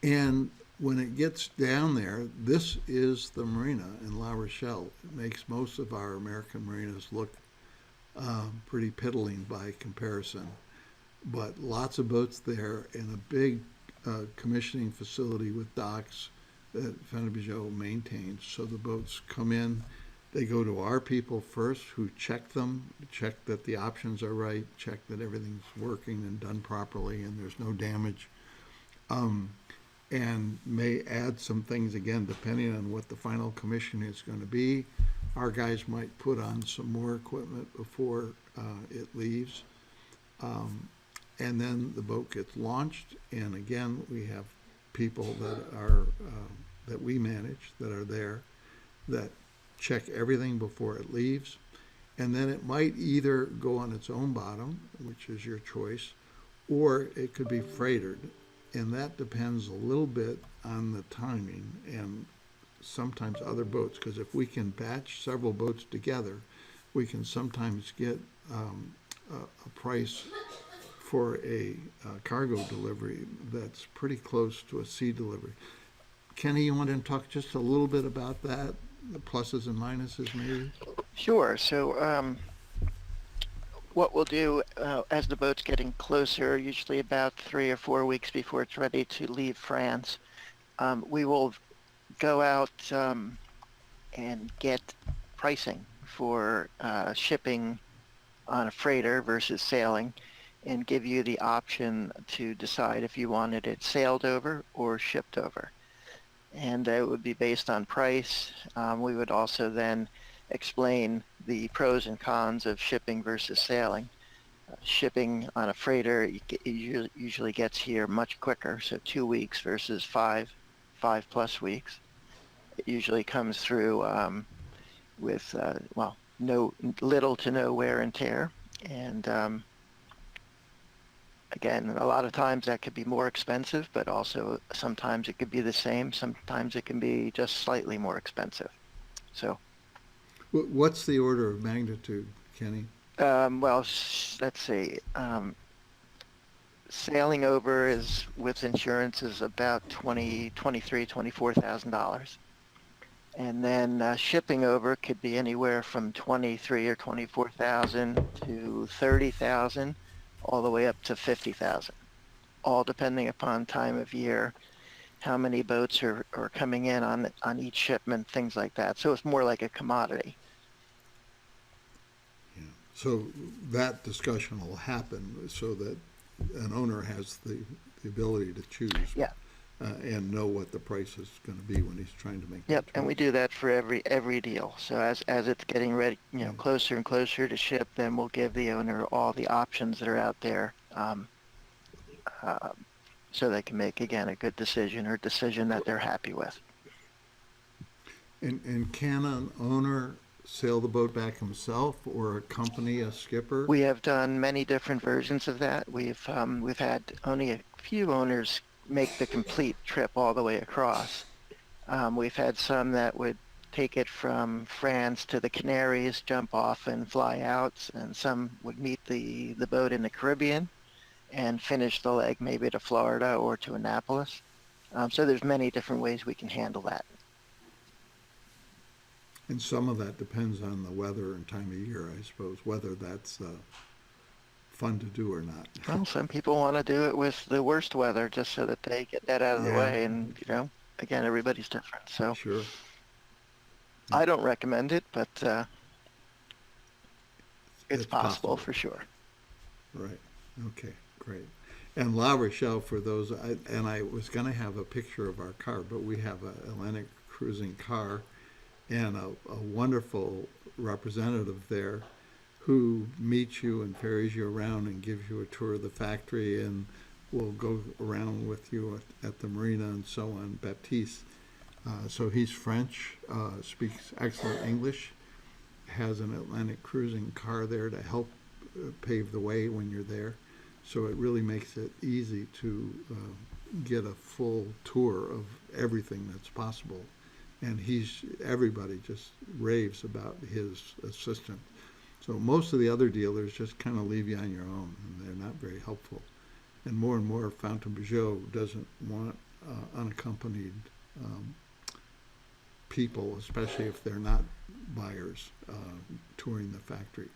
And when it gets down there, this is the marina in La Rochelle. It makes most of our American marinas look pretty piddling by comparison. But lots of boats there, and a big commissioning facility with docks that Fenner-Bijot maintains. So the boats come in, they go to our people first, who check them, check that the options are right, check that everything's working and done properly and there's no damage, and may add some things again depending on what the final commission is going to be. Our guys might put on some more equipment before it leaves. And then the boat gets launched, and again, we have people that we manage that are there that check everything before it leaves. And then it might either go on its own bottom, which is your choice, or it could be freighted. And that depends a little bit on the timing and sometimes other boats, because if we can batch several boats together, we can sometimes get a price for a cargo delivery that's pretty close to a sea delivery. Kenny, you want to talk just a little bit about that, the pluses and minuses maybe? Sure. So what we'll do as the boat's getting closer, usually about 3 or 4 weeks before it's ready to leave France, we will go out and get pricing for shipping on a freighter versus sailing, and give you the option to decide if you wanted it sailed over or shipped over. And it would be based on price. We would also then explain the pros and cons of shipping versus sailing. Shipping on a freighter usually gets here much quicker, so 2 weeks versus 5+ weeks. It usually comes through with little to no wear and tear, and again, a lot of times that could be more expensive, but also sometimes it could be the same. Sometimes it can be just slightly more expensive. So, What's the order of magnitude, Kenny? let's see. Sailing over is with insurance is about $24,000, and then shipping over could be anywhere from 23 or 24,000 to 30,000. All the way up to 50,000, all depending upon time of year, how many boats are coming in on each shipment, things like that. So it's more like a commodity. Yeah. So that discussion will happen so that an owner has the ability to choose. Yeah. And know what the price is going to be when he's trying to make. Yep, and we do that for every deal. So as it's getting ready, closer and closer to ship, then we'll give the owner all the options that are out there, so they can make again a good decision, or a decision that they're happy with. And can an owner sail the boat back himself, or accompany a skipper? We have done many different versions of that. We've had only a few owners make the complete trip all the way across. We've had some that would take it from France to the Canaries, jump off and fly out, and some would meet the boat in the Caribbean and finish the leg maybe to Florida or to Annapolis. So there's many different ways we can handle that. And some of that depends on the weather and time of year, I suppose, whether that's fun to do or not. Well, some people want to do it with the worst weather just so that they get that out of the way, and again, everybody's different. So Sure. I don't recommend it, but it's possible for sure. Right. Okay, great. And La Rochelle, for those, and I was gonna have a picture of our car, but we have a Atlantic Cruising car and a wonderful representative there who meets you and ferries you around and gives you a tour of the factory and will go around with you at the marina and so on, Baptiste. So he's French, speaks excellent English, has an Atlantic Cruising car there to help pave the way when you're there. So it really makes it easy to get a full tour of everything that's possible. And everybody just raves about his assistant. So most of the other dealers just kind of leave you on your own, and they're not very helpful. And more, Fountaine Peugeot doesn't want unaccompanied people, especially if they're not buyers, touring the factory.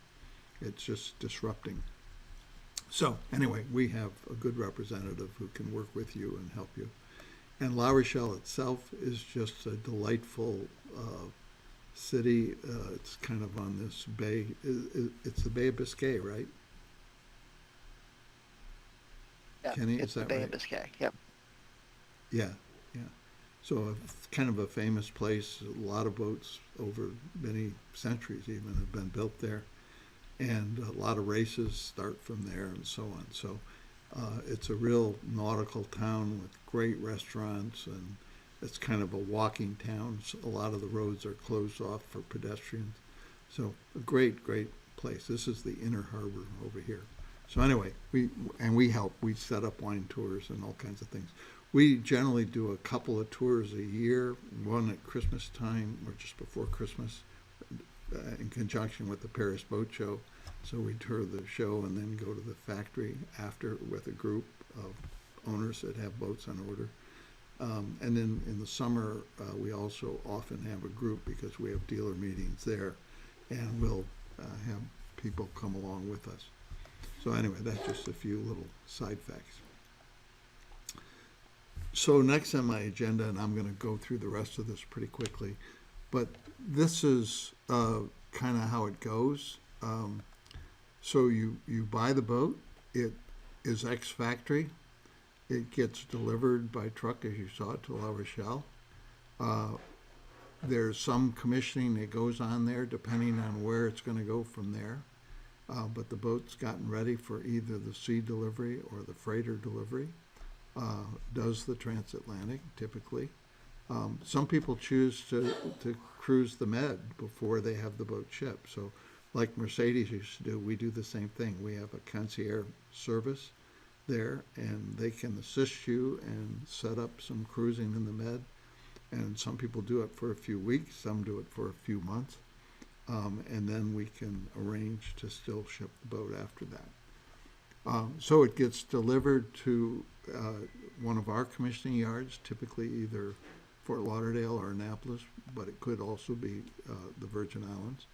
It's just disrupting. So anyway, we have a good representative who can work with you and help you. And La Rochelle itself is just a delightful city. It's kind of on this bay. It's the Bay of Biscay, right? Yeah, Kenny, it's is the that Bay right? of Biscay. Yep. Yeah, yeah. So it's kind of a famous place. A lot of boats over many centuries even have been built there. And a lot of races start from there and so on. So it's a real nautical town with great restaurants, and it's kind of a walking town. So a lot of the roads are closed off for pedestrians. So a great, great place. This is the inner harbor over here. So anyway, we help. We set up wine tours and all kinds of things. We generally do a couple of tours a year, one at Christmas time or just before Christmas, in conjunction with the Paris Boat Show. So we tour the show and then go to the factory after with a group of owners that have boats on order. And then in the summer, we also often have a group because we have dealer meetings there, and we'll have people come along with us. So anyway, that's just a few little side facts. So next on my agenda, and I'm going to go through the rest of this pretty quickly, but this is kind of how it goes. So you buy the boat, it is ex-factory, it gets delivered by truck, as you saw, to La Rochelle. There's some commissioning that goes on there depending on where it's going to go from there. But the boat's gotten ready for either the sea delivery or the freighter delivery. Does the transatlantic typically. Some people choose to cruise the Med before they have the boat shipped. So like Mercedes used to do, we do the same thing. We have a concierge service there, and they can assist you and set up some cruising in the Med. And some people do it for a few weeks, some do it for a few months. And then we can arrange to still ship the boat after that. So it gets delivered to one of our commissioning yards, typically either Fort Lauderdale or Annapolis, but it could also be the Virgin Islands.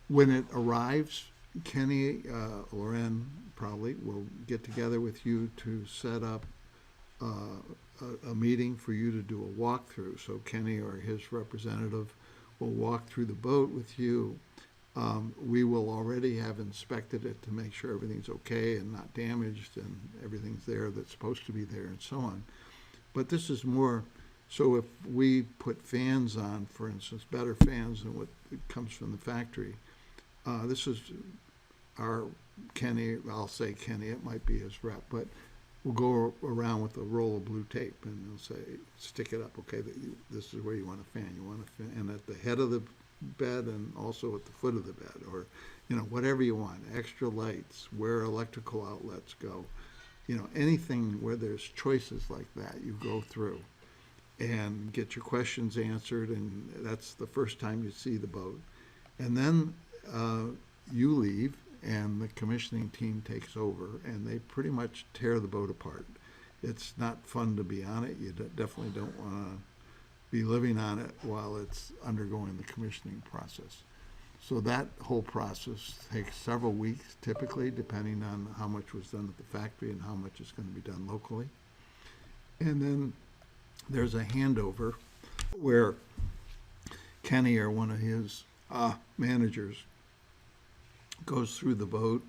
When it arrives, Kenny, Loren probably will get together with you to set up a meeting for you to do a walkthrough. So Kenny or his representative will walk through the boat with you. We will already have inspected it to make sure everything's okay and not damaged and everything's there that's supposed to be there and so on. But this is more, so if we put fans on, for instance, better fans than what comes from the factory, this is our Kenny, I'll say Kenny, it might be his rep, but we'll go around with a roll of blue tape and they'll say, stick it up, okay, this is where you want a fan. You want a fan, and at the head of the bed and also at the foot of the bed, or, you know, whatever you want, extra lights, where electrical outlets go, you know, anything where there's choices like that, you go through and get your questions answered, and that's the first time you see the boat. And then you leave and the commissioning team takes over and they pretty much tear the boat apart. It's not fun to be on it. You definitely don't want to be living on it while it's undergoing the commissioning process. So that whole process takes several weeks typically, depending on how much was done at the factory and how much is going to be done locally. And then there's a handover where Kenny or one of his managers goes through the boat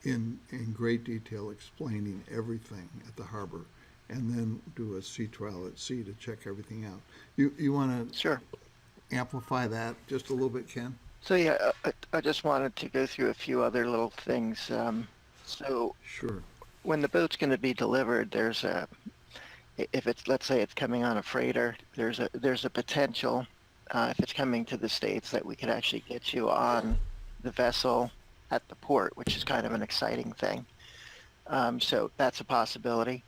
in great detail explaining everything at the harbor, and then do a sea trial at sea to check everything out. You want to Sure. amplify that just a little bit, Ken? So yeah, I just wanted to go through a few other little things. So Sure. when the boat's going to be delivered, if it's, let's say it's coming on a freighter, there's a potential, if it's coming to the States, that we could actually get you on the vessel at the port, which is kind of an exciting thing. So that's a possibility.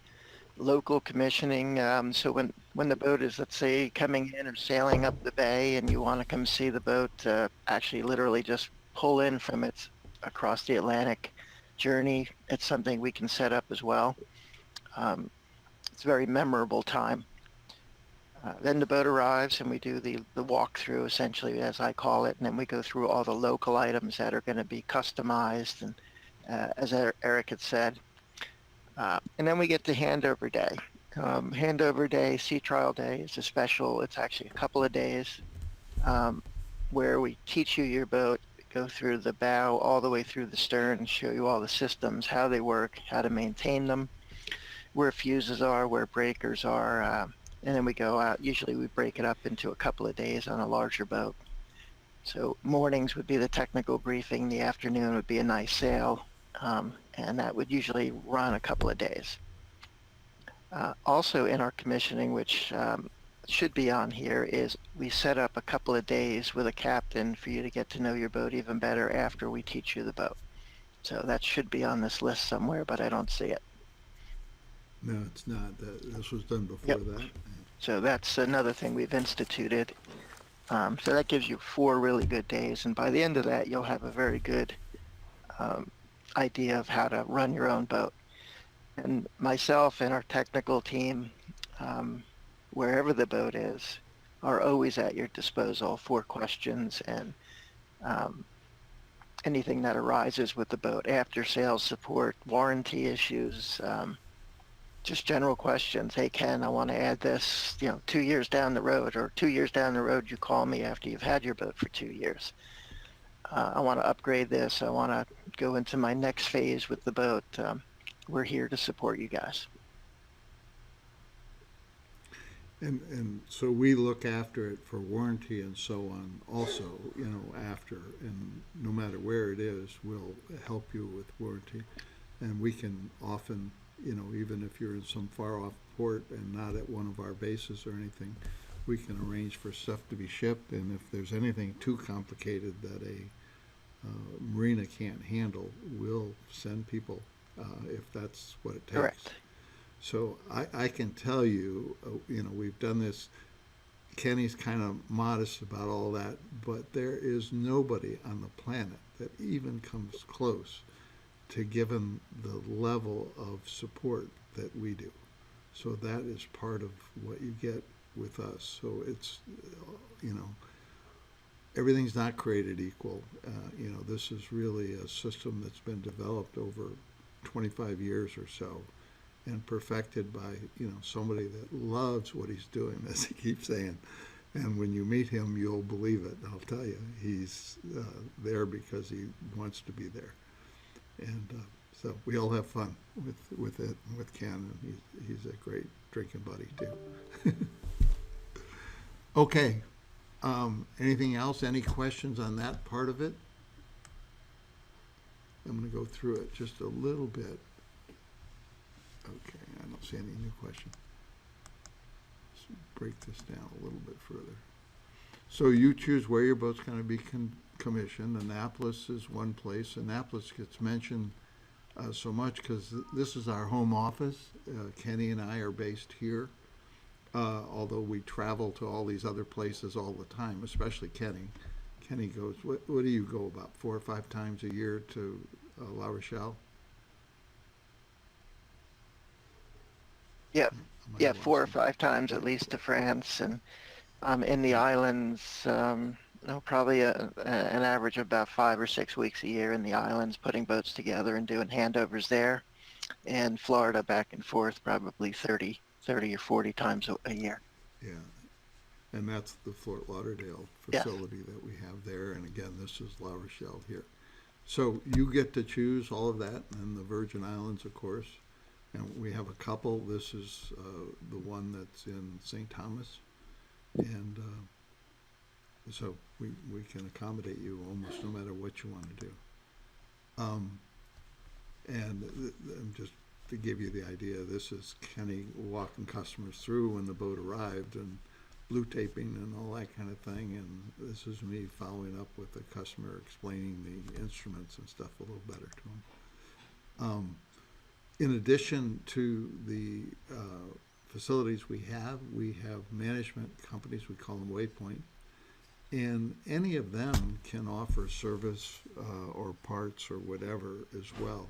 Local commissioning, so when the boat is, let's say, coming in or sailing up the bay and you want to come see the boat, actually literally just pull in from its across the Atlantic journey, it's something we can set up as well. It's a very memorable time. Then the boat arrives and we do the walkthrough, essentially, as I call it, and then we go through all the local items that are going to be customized, and as Eric had said. And then we get to handover day. Handover day, sea trial day is a special, it's actually a couple of days, where we teach you your boat, go through the bow all the way through the stern, show you all the systems, how they work, how to maintain them, where fuses are, where breakers are, and then we go out. Usually we break it up into a couple of days on a larger boat. So mornings would be the technical briefing, the afternoon would be a nice sail, and that would usually run a couple of days. Also in our commissioning, which should be on here, is we set up a couple of days with a captain for you to get to know your boat even better after we teach you the boat. So that should be on this list somewhere, but I don't see it. No, it's not. This was done before that. So that's another thing we've instituted. So that gives you 4 really good days, and by the end of that, you'll have a very good idea of how to run your own boat. And myself and our technical team, wherever the boat is, are always at your disposal for questions and anything that arises with the boat, after sales support, warranty issues, just general questions. Hey, Ken, I want to add this, 2 years down the road, or 2 years down the road, you call me after you've had your boat for 2 years. I want to upgrade this. I want to go into my next phase with the boat. We're here to support you guys. And so we look after it for warranty and so on also, after, and no matter where it is, we'll help you with warranty. And we can often, even if you're in some far off port and not at one of our bases or anything, we can arrange for stuff to be shipped. And if there's anything too complicated that a marina can't handle, we'll send people if that's what it takes. Correct. So I can tell you, we've done this. Kenny's kind of modest about all that, but there is nobody on the planet that even comes close to giving the level of support that we do. So that is part of what you get with us. So it's, everything's not created equal. This is really a system that's been developed over 25 years or so, and perfected by, somebody that loves what he's doing, as he keeps saying. And when you meet him, you'll believe it. I'll tell you, he's there because he wants to be there. And so we all have fun with it, with Ken, and he's a great drinking buddy too. Okay. Anything else? Any questions on that part of it? I'm going to go through it just a little bit. Okay, I don't see any new question. Let's break this down a little bit further. So you choose where your boat's going to be commissioned. Annapolis is one place. Annapolis gets mentioned so much because this is our home office. Kenny and I are based here, although we travel to all these other places all the time, especially Kenny. Kenny goes, what do you go about 4 or 5 times a year to La Rochelle? Yeah, 4 or 5 times at least to France, and in the islands, probably an average of about 5 or 6 weeks a year in the islands, putting boats together and doing handovers there. And Florida back and forth, probably 30 or 40 times a year. Yeah, and that's the Fort Lauderdale facility that we have there. And again, this is La Rochelle here. So you get to choose all of that, and the Virgin Islands, of course. And we have a couple. This is the one that's in St. Thomas. And so we can accommodate you almost no matter what you want to do. And just to give you the idea, this is Kenny walking customers through when the boat arrived and blue taping and all that kind of thing. And this is me following up with the customer, explaining the instruments and stuff a little better to them. In addition to the facilities we have management companies, we call them Waypoint, and any of them can offer service or parts or whatever as well.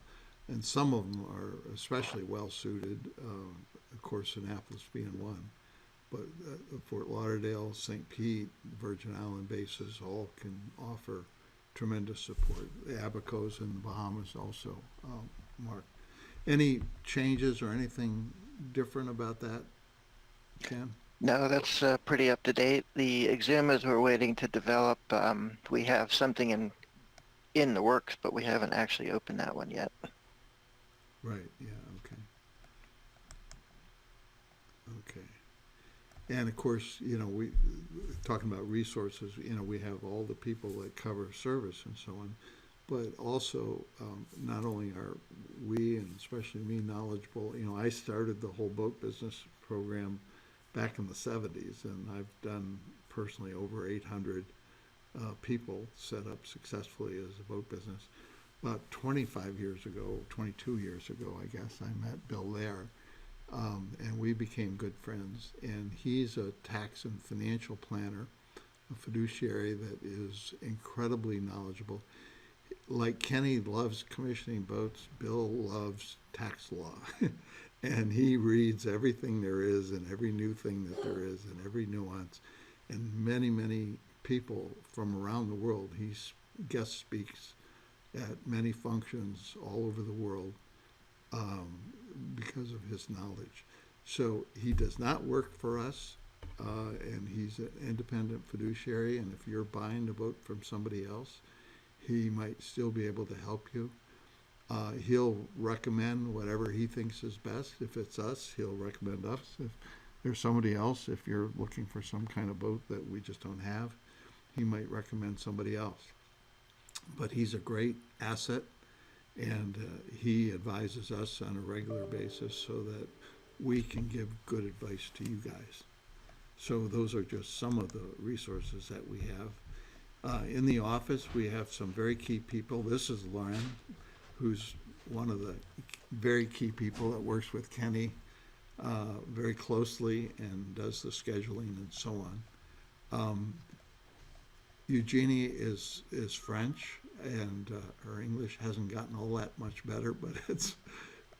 And some of them are especially well suited, of course, Annapolis being one. But Fort Lauderdale, St. Pete, Virgin Island bases all can offer tremendous support. The Abacos in the Bahamas also, Mark. Any changes or anything different about that, Ken? No, that's pretty up to date. The Exumas we're waiting to develop. We have something in the works, but we haven't actually opened that one yet. Right, yeah, okay. Okay. And of course, you know, we talking about resources, you know, we have all the people that cover service and so on, but also not only are we, and especially me, knowledgeable, you know, I started the whole boat business program back in the 70s, and I've done personally over 800 people set up successfully as a boat business. About 25 years ago, 22 years ago, I guess, I met Bill Lair, and we became good friends. And he's a tax and financial planner, a fiduciary that is incredibly knowledgeable. Like Kenny loves commissioning boats, Bill loves tax law. And he reads everything there is and every new thing that there is and every nuance. And many, many people from around the world, he guest speaks at many functions all over the world because of his knowledge. So he does not work for us, and he's an independent fiduciary, and if you're buying a boat from somebody else, he might still be able to help you. He'll recommend whatever he thinks is best. If it's us, he'll recommend us. If there's somebody else, if you're looking for some kind of boat that we just don't have, he might recommend somebody else. But he's a great asset, and he advises us on a regular basis so that we can give good advice to you guys. So those are just some of the resources that we have. In the office, we have some very key people. This is Lauren, who's one of the very key people that works with Kenny very closely and does the scheduling and so on. Eugenie is French, and her English hasn't gotten all that much better, but it's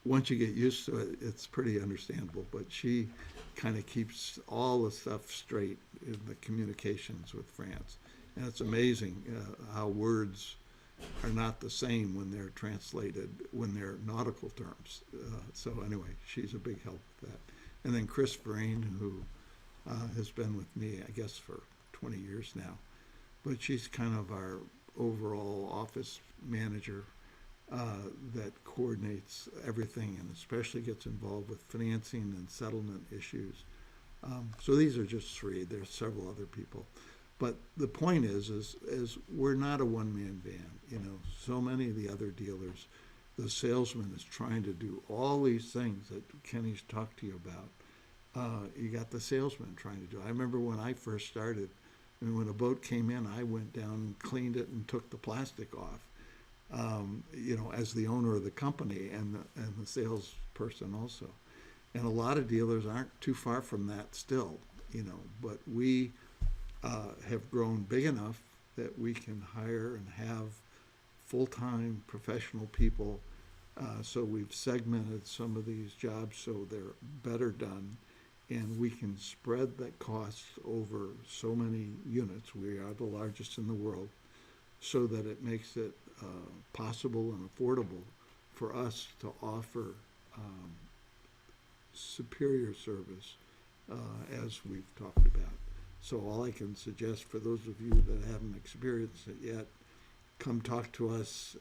once you get used to it, it's pretty understandable. But she kind of keeps all the stuff straight in the communications with France. And it's amazing how words are not the same when they're translated, when they're nautical terms. So anyway, she's a big help with that. And then Chris Vrain, who has been with me, I guess, for 20 years now. But she's kind of our overall office manager that coordinates everything and especially gets involved with financing and settlement issues. So these are just three. There's several other people. But the point is we're not a one-man band. You know, so many of the other dealers, the salesman is trying to do all these things that Kenny's talked to you about. You got the salesman trying to do it. I remember when I first started, and when a boat came in, I went down and cleaned it and took the plastic off, you know, as the owner of the company and the salesperson also. And a lot of dealers aren't too far from that still, you know, but we have grown big enough that we can hire and have full-time professional people. So we've segmented some of these jobs so they're better done. And we can spread that cost over so many units. We are the largest in the world, so that it makes it possible and affordable for us to offer superior service as we've talked about. So all I can suggest for those of you that haven't experienced it yet come talk to us,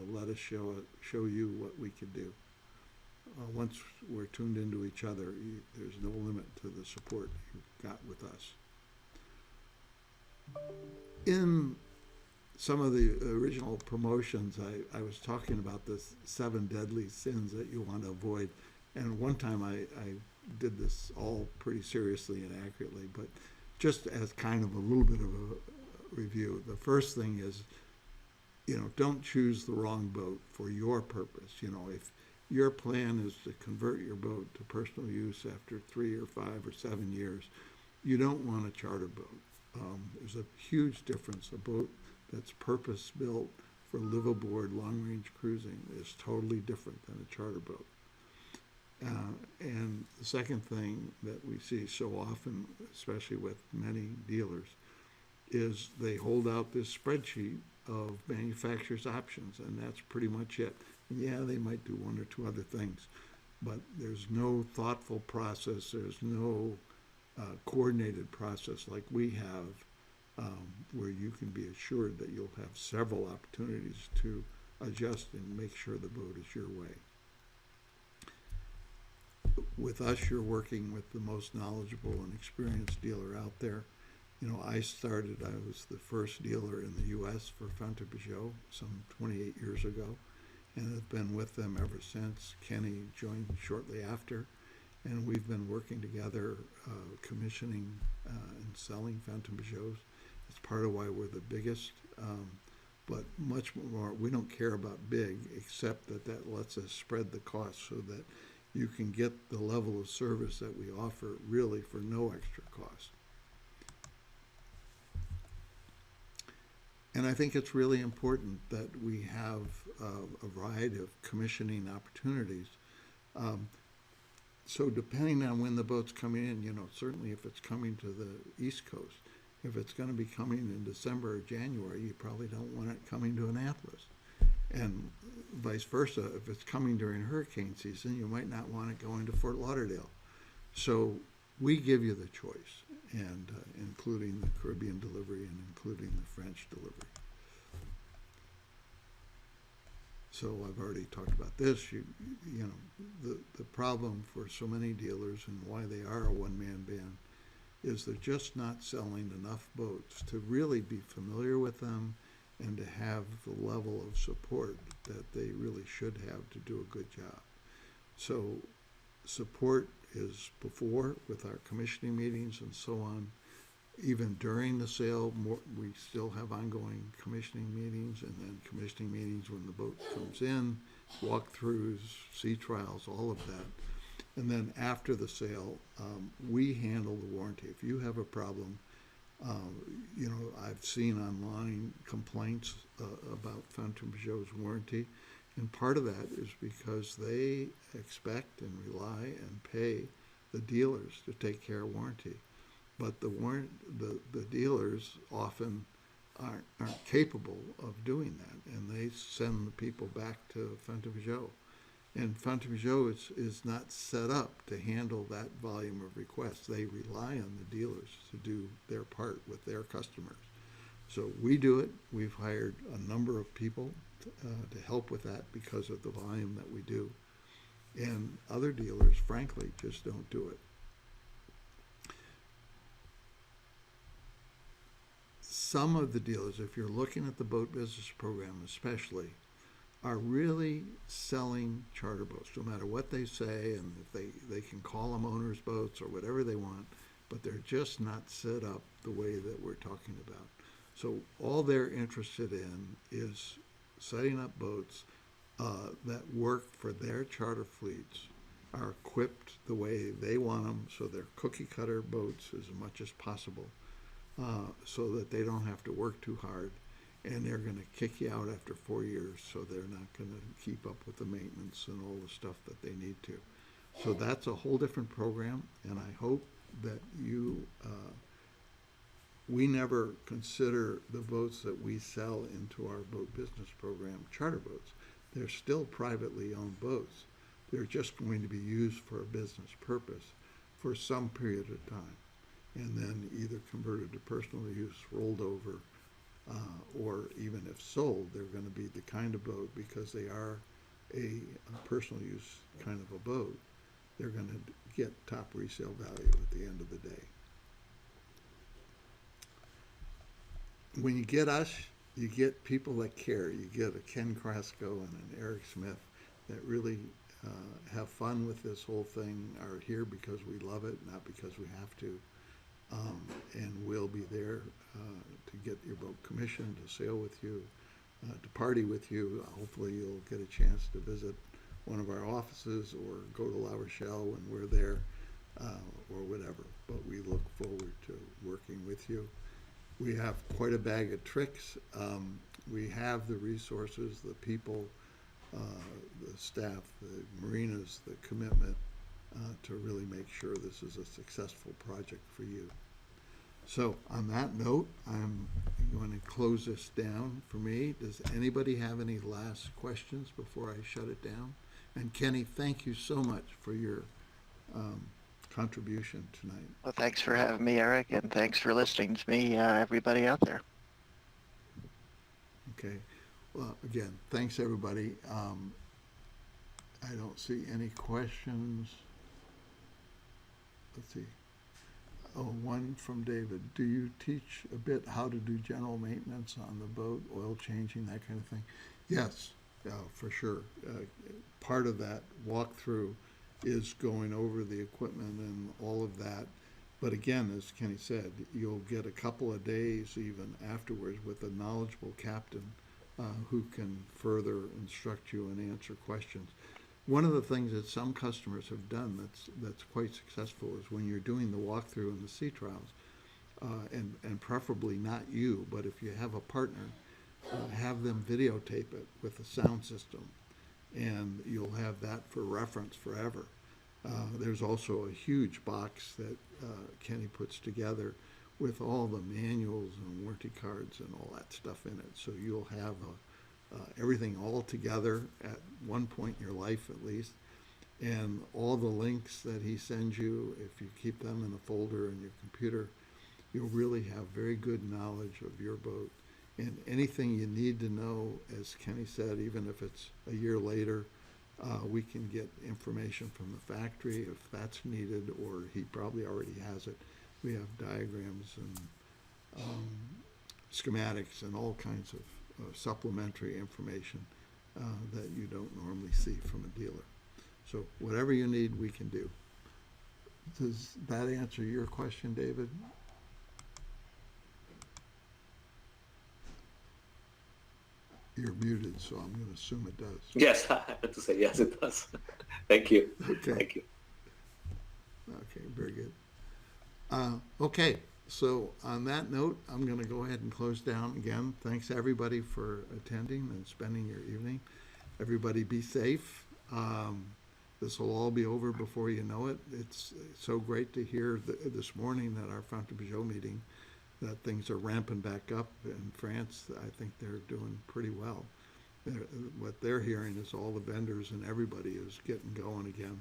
let us show you what we can do. Once we're tuned into each other, there's no limit to the support you've got with us. In some of the original promotions, I was talking about the 7 deadly sins that you want to avoid. And one time I did this all pretty seriously and accurately, but just as kind of a little bit of a review. The first thing is, don't choose the wrong boat for your purpose. If your plan is to convert your boat to personal use after 3 or 5 or 7 years, you don't want a charter boat. There's a huge difference. A boat that's purpose-built for live-aboard long-range cruising is totally different than a charter boat. And the second thing that we see so often, especially with many dealers, is they hold out this spreadsheet of manufacturer's options, and that's pretty much it. And yeah, they might do 1 or 2 other things, but there's no thoughtful process. There's no coordinated process like we have, where you can be assured that you'll have several opportunities to adjust and make sure the boat is your way. With us, you're working with the most knowledgeable and experienced dealer out there. I was the first dealer in the U.S. for Fountaine-Pajot some 28 years ago, and have been with them ever since. Kenny joined shortly after, and we've been working together, commissioning and selling Fountaine-Pajots. It's part of why we're the biggest, but much more, we don't care about big, except that lets us spread the cost so that you can get the level of service that we offer really for no extra cost. And I think it's really important that we have a variety of commissioning opportunities. So depending on when the boat's coming in, certainly if it's coming to the East Coast, if it's going to be coming in December or January, you probably don't want it coming to Annapolis. And vice versa, if it's coming during hurricane season, you might not want it going to Fort Lauderdale. So we give you the choice, and including the Caribbean delivery and including the French delivery. So I've already talked about this. The problem for so many dealers and why they are a one-man band is they're just not selling enough boats to really be familiar with them and to have the level of support that they really should have to do a good job. So support is before with our commissioning meetings and so on. Even during the sale, we still have ongoing commissioning meetings, and then commissioning meetings when the boat comes in, walkthroughs, sea trials, all of that. And then after the sale, we handle the warranty. If you have a problem, I've seen online complaints about Fountaine-Pajot's warranty, and part of that is because they expect and rely and pay the dealers to take care of warranty. But the dealers often aren't capable of doing that, and they send the people back to Fountaine-Pajot. And Fountaine-Pajot is not set up to handle that volume of requests. They rely on the dealers to do their part with their customers. So we do it. We've hired a number of people to help with that because of the volume that we do. And other dealers, frankly, just don't do it. Some of the dealers, if you're looking at the boat business program especially, are really selling charter boats, no matter what they say, and if they can call them owners' boats or whatever they want, but they're just not set up the way that we're talking about. So all they're interested in is setting up boats that work for their charter fleets, are equipped the way they want them, so they're cookie cutter boats as much as possible, so that they don't have to work too hard. And they're going to kick you out after 4 years, so they're not going to keep up with the maintenance and all the stuff that they need to. So that's a whole different program, and I hope that we never consider the boats that we sell into our boat business program charter boats. They're still privately owned boats. They're just going to be used for a business purpose for some period of time, and then either converted to personal use, rolled over, or even if sold, they're going to be the kind of boat, because they are a personal use kind of a boat, they're going to get top resale value at the end of the day. When you get us, you get people that care. You get a Ken Krasko and an Eric Smith that really have fun with this whole thing, are here because we love it, not because we have to. And we'll be there to get your boat commissioned, to sail with you, to party with you. Hopefully you'll get a chance to visit one of our offices or go to La Rochelle when we're there, or whatever. But we look forward to working with you. We have quite a bag of tricks. We have the resources, the people, the staff, the marinas, the commitment to really make sure this is a successful project for you. So on that note, I'm going to close this down for me. Does anybody have any last questions before I shut it down? And Kenny, thank you so much for your contribution tonight. Well, thanks for having me, Eric, and thanks for listening to me, everybody out there. Okay. Well, again, thanks everybody. I don't see any questions. Let's see. Oh, one from David. Do you teach a bit how to do general maintenance on the boat, oil changing, that kind of thing? Yes, for sure. Part of that walkthrough is going over the equipment and all of that. But again, as Kenny said, you'll get a couple of days even afterwards with a knowledgeable captain who can further instruct you and answer questions. One of the things that some customers have done that's quite successful is when you're doing the walkthrough and the sea trials, and preferably not you, but if you have a partner, have them videotape it with a sound system, and you'll have that for reference forever. There's also a huge box that Kenny puts together with all the manuals and warranty cards and all that stuff in it. So you'll have everything all together at one point in your life at least. And all the links that he sends you, if you keep them in a folder in your computer, you'll really have very good knowledge of your boat. And anything you need to know, as Kenny said, even if it's a year later, we can get information from the factory if that's needed, or he probably already has it. We have diagrams and schematics and all kinds of supplementary information that you don't normally see from a dealer. So whatever you need, we can do. Does that answer your question, David? You're muted, so I'm going to assume it does. Yes, I have to say yes, it does. Thank you. Okay. Thank you. Okay, very good. Okay, so on that note, I'm going to go ahead and close down again. Thanks everybody for attending and spending your evening. Everybody be safe. This will all be over before you know it. It's so great to hear this morning at our Front de Peugeot meeting that things are ramping back up in France. I think they're doing pretty well. What they're hearing is all the vendors and everybody is getting going again.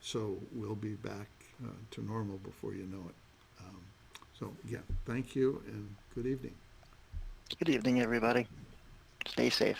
So we'll be back to normal before you know it. So again, thank you and good evening. Good evening, everybody. Stay safe.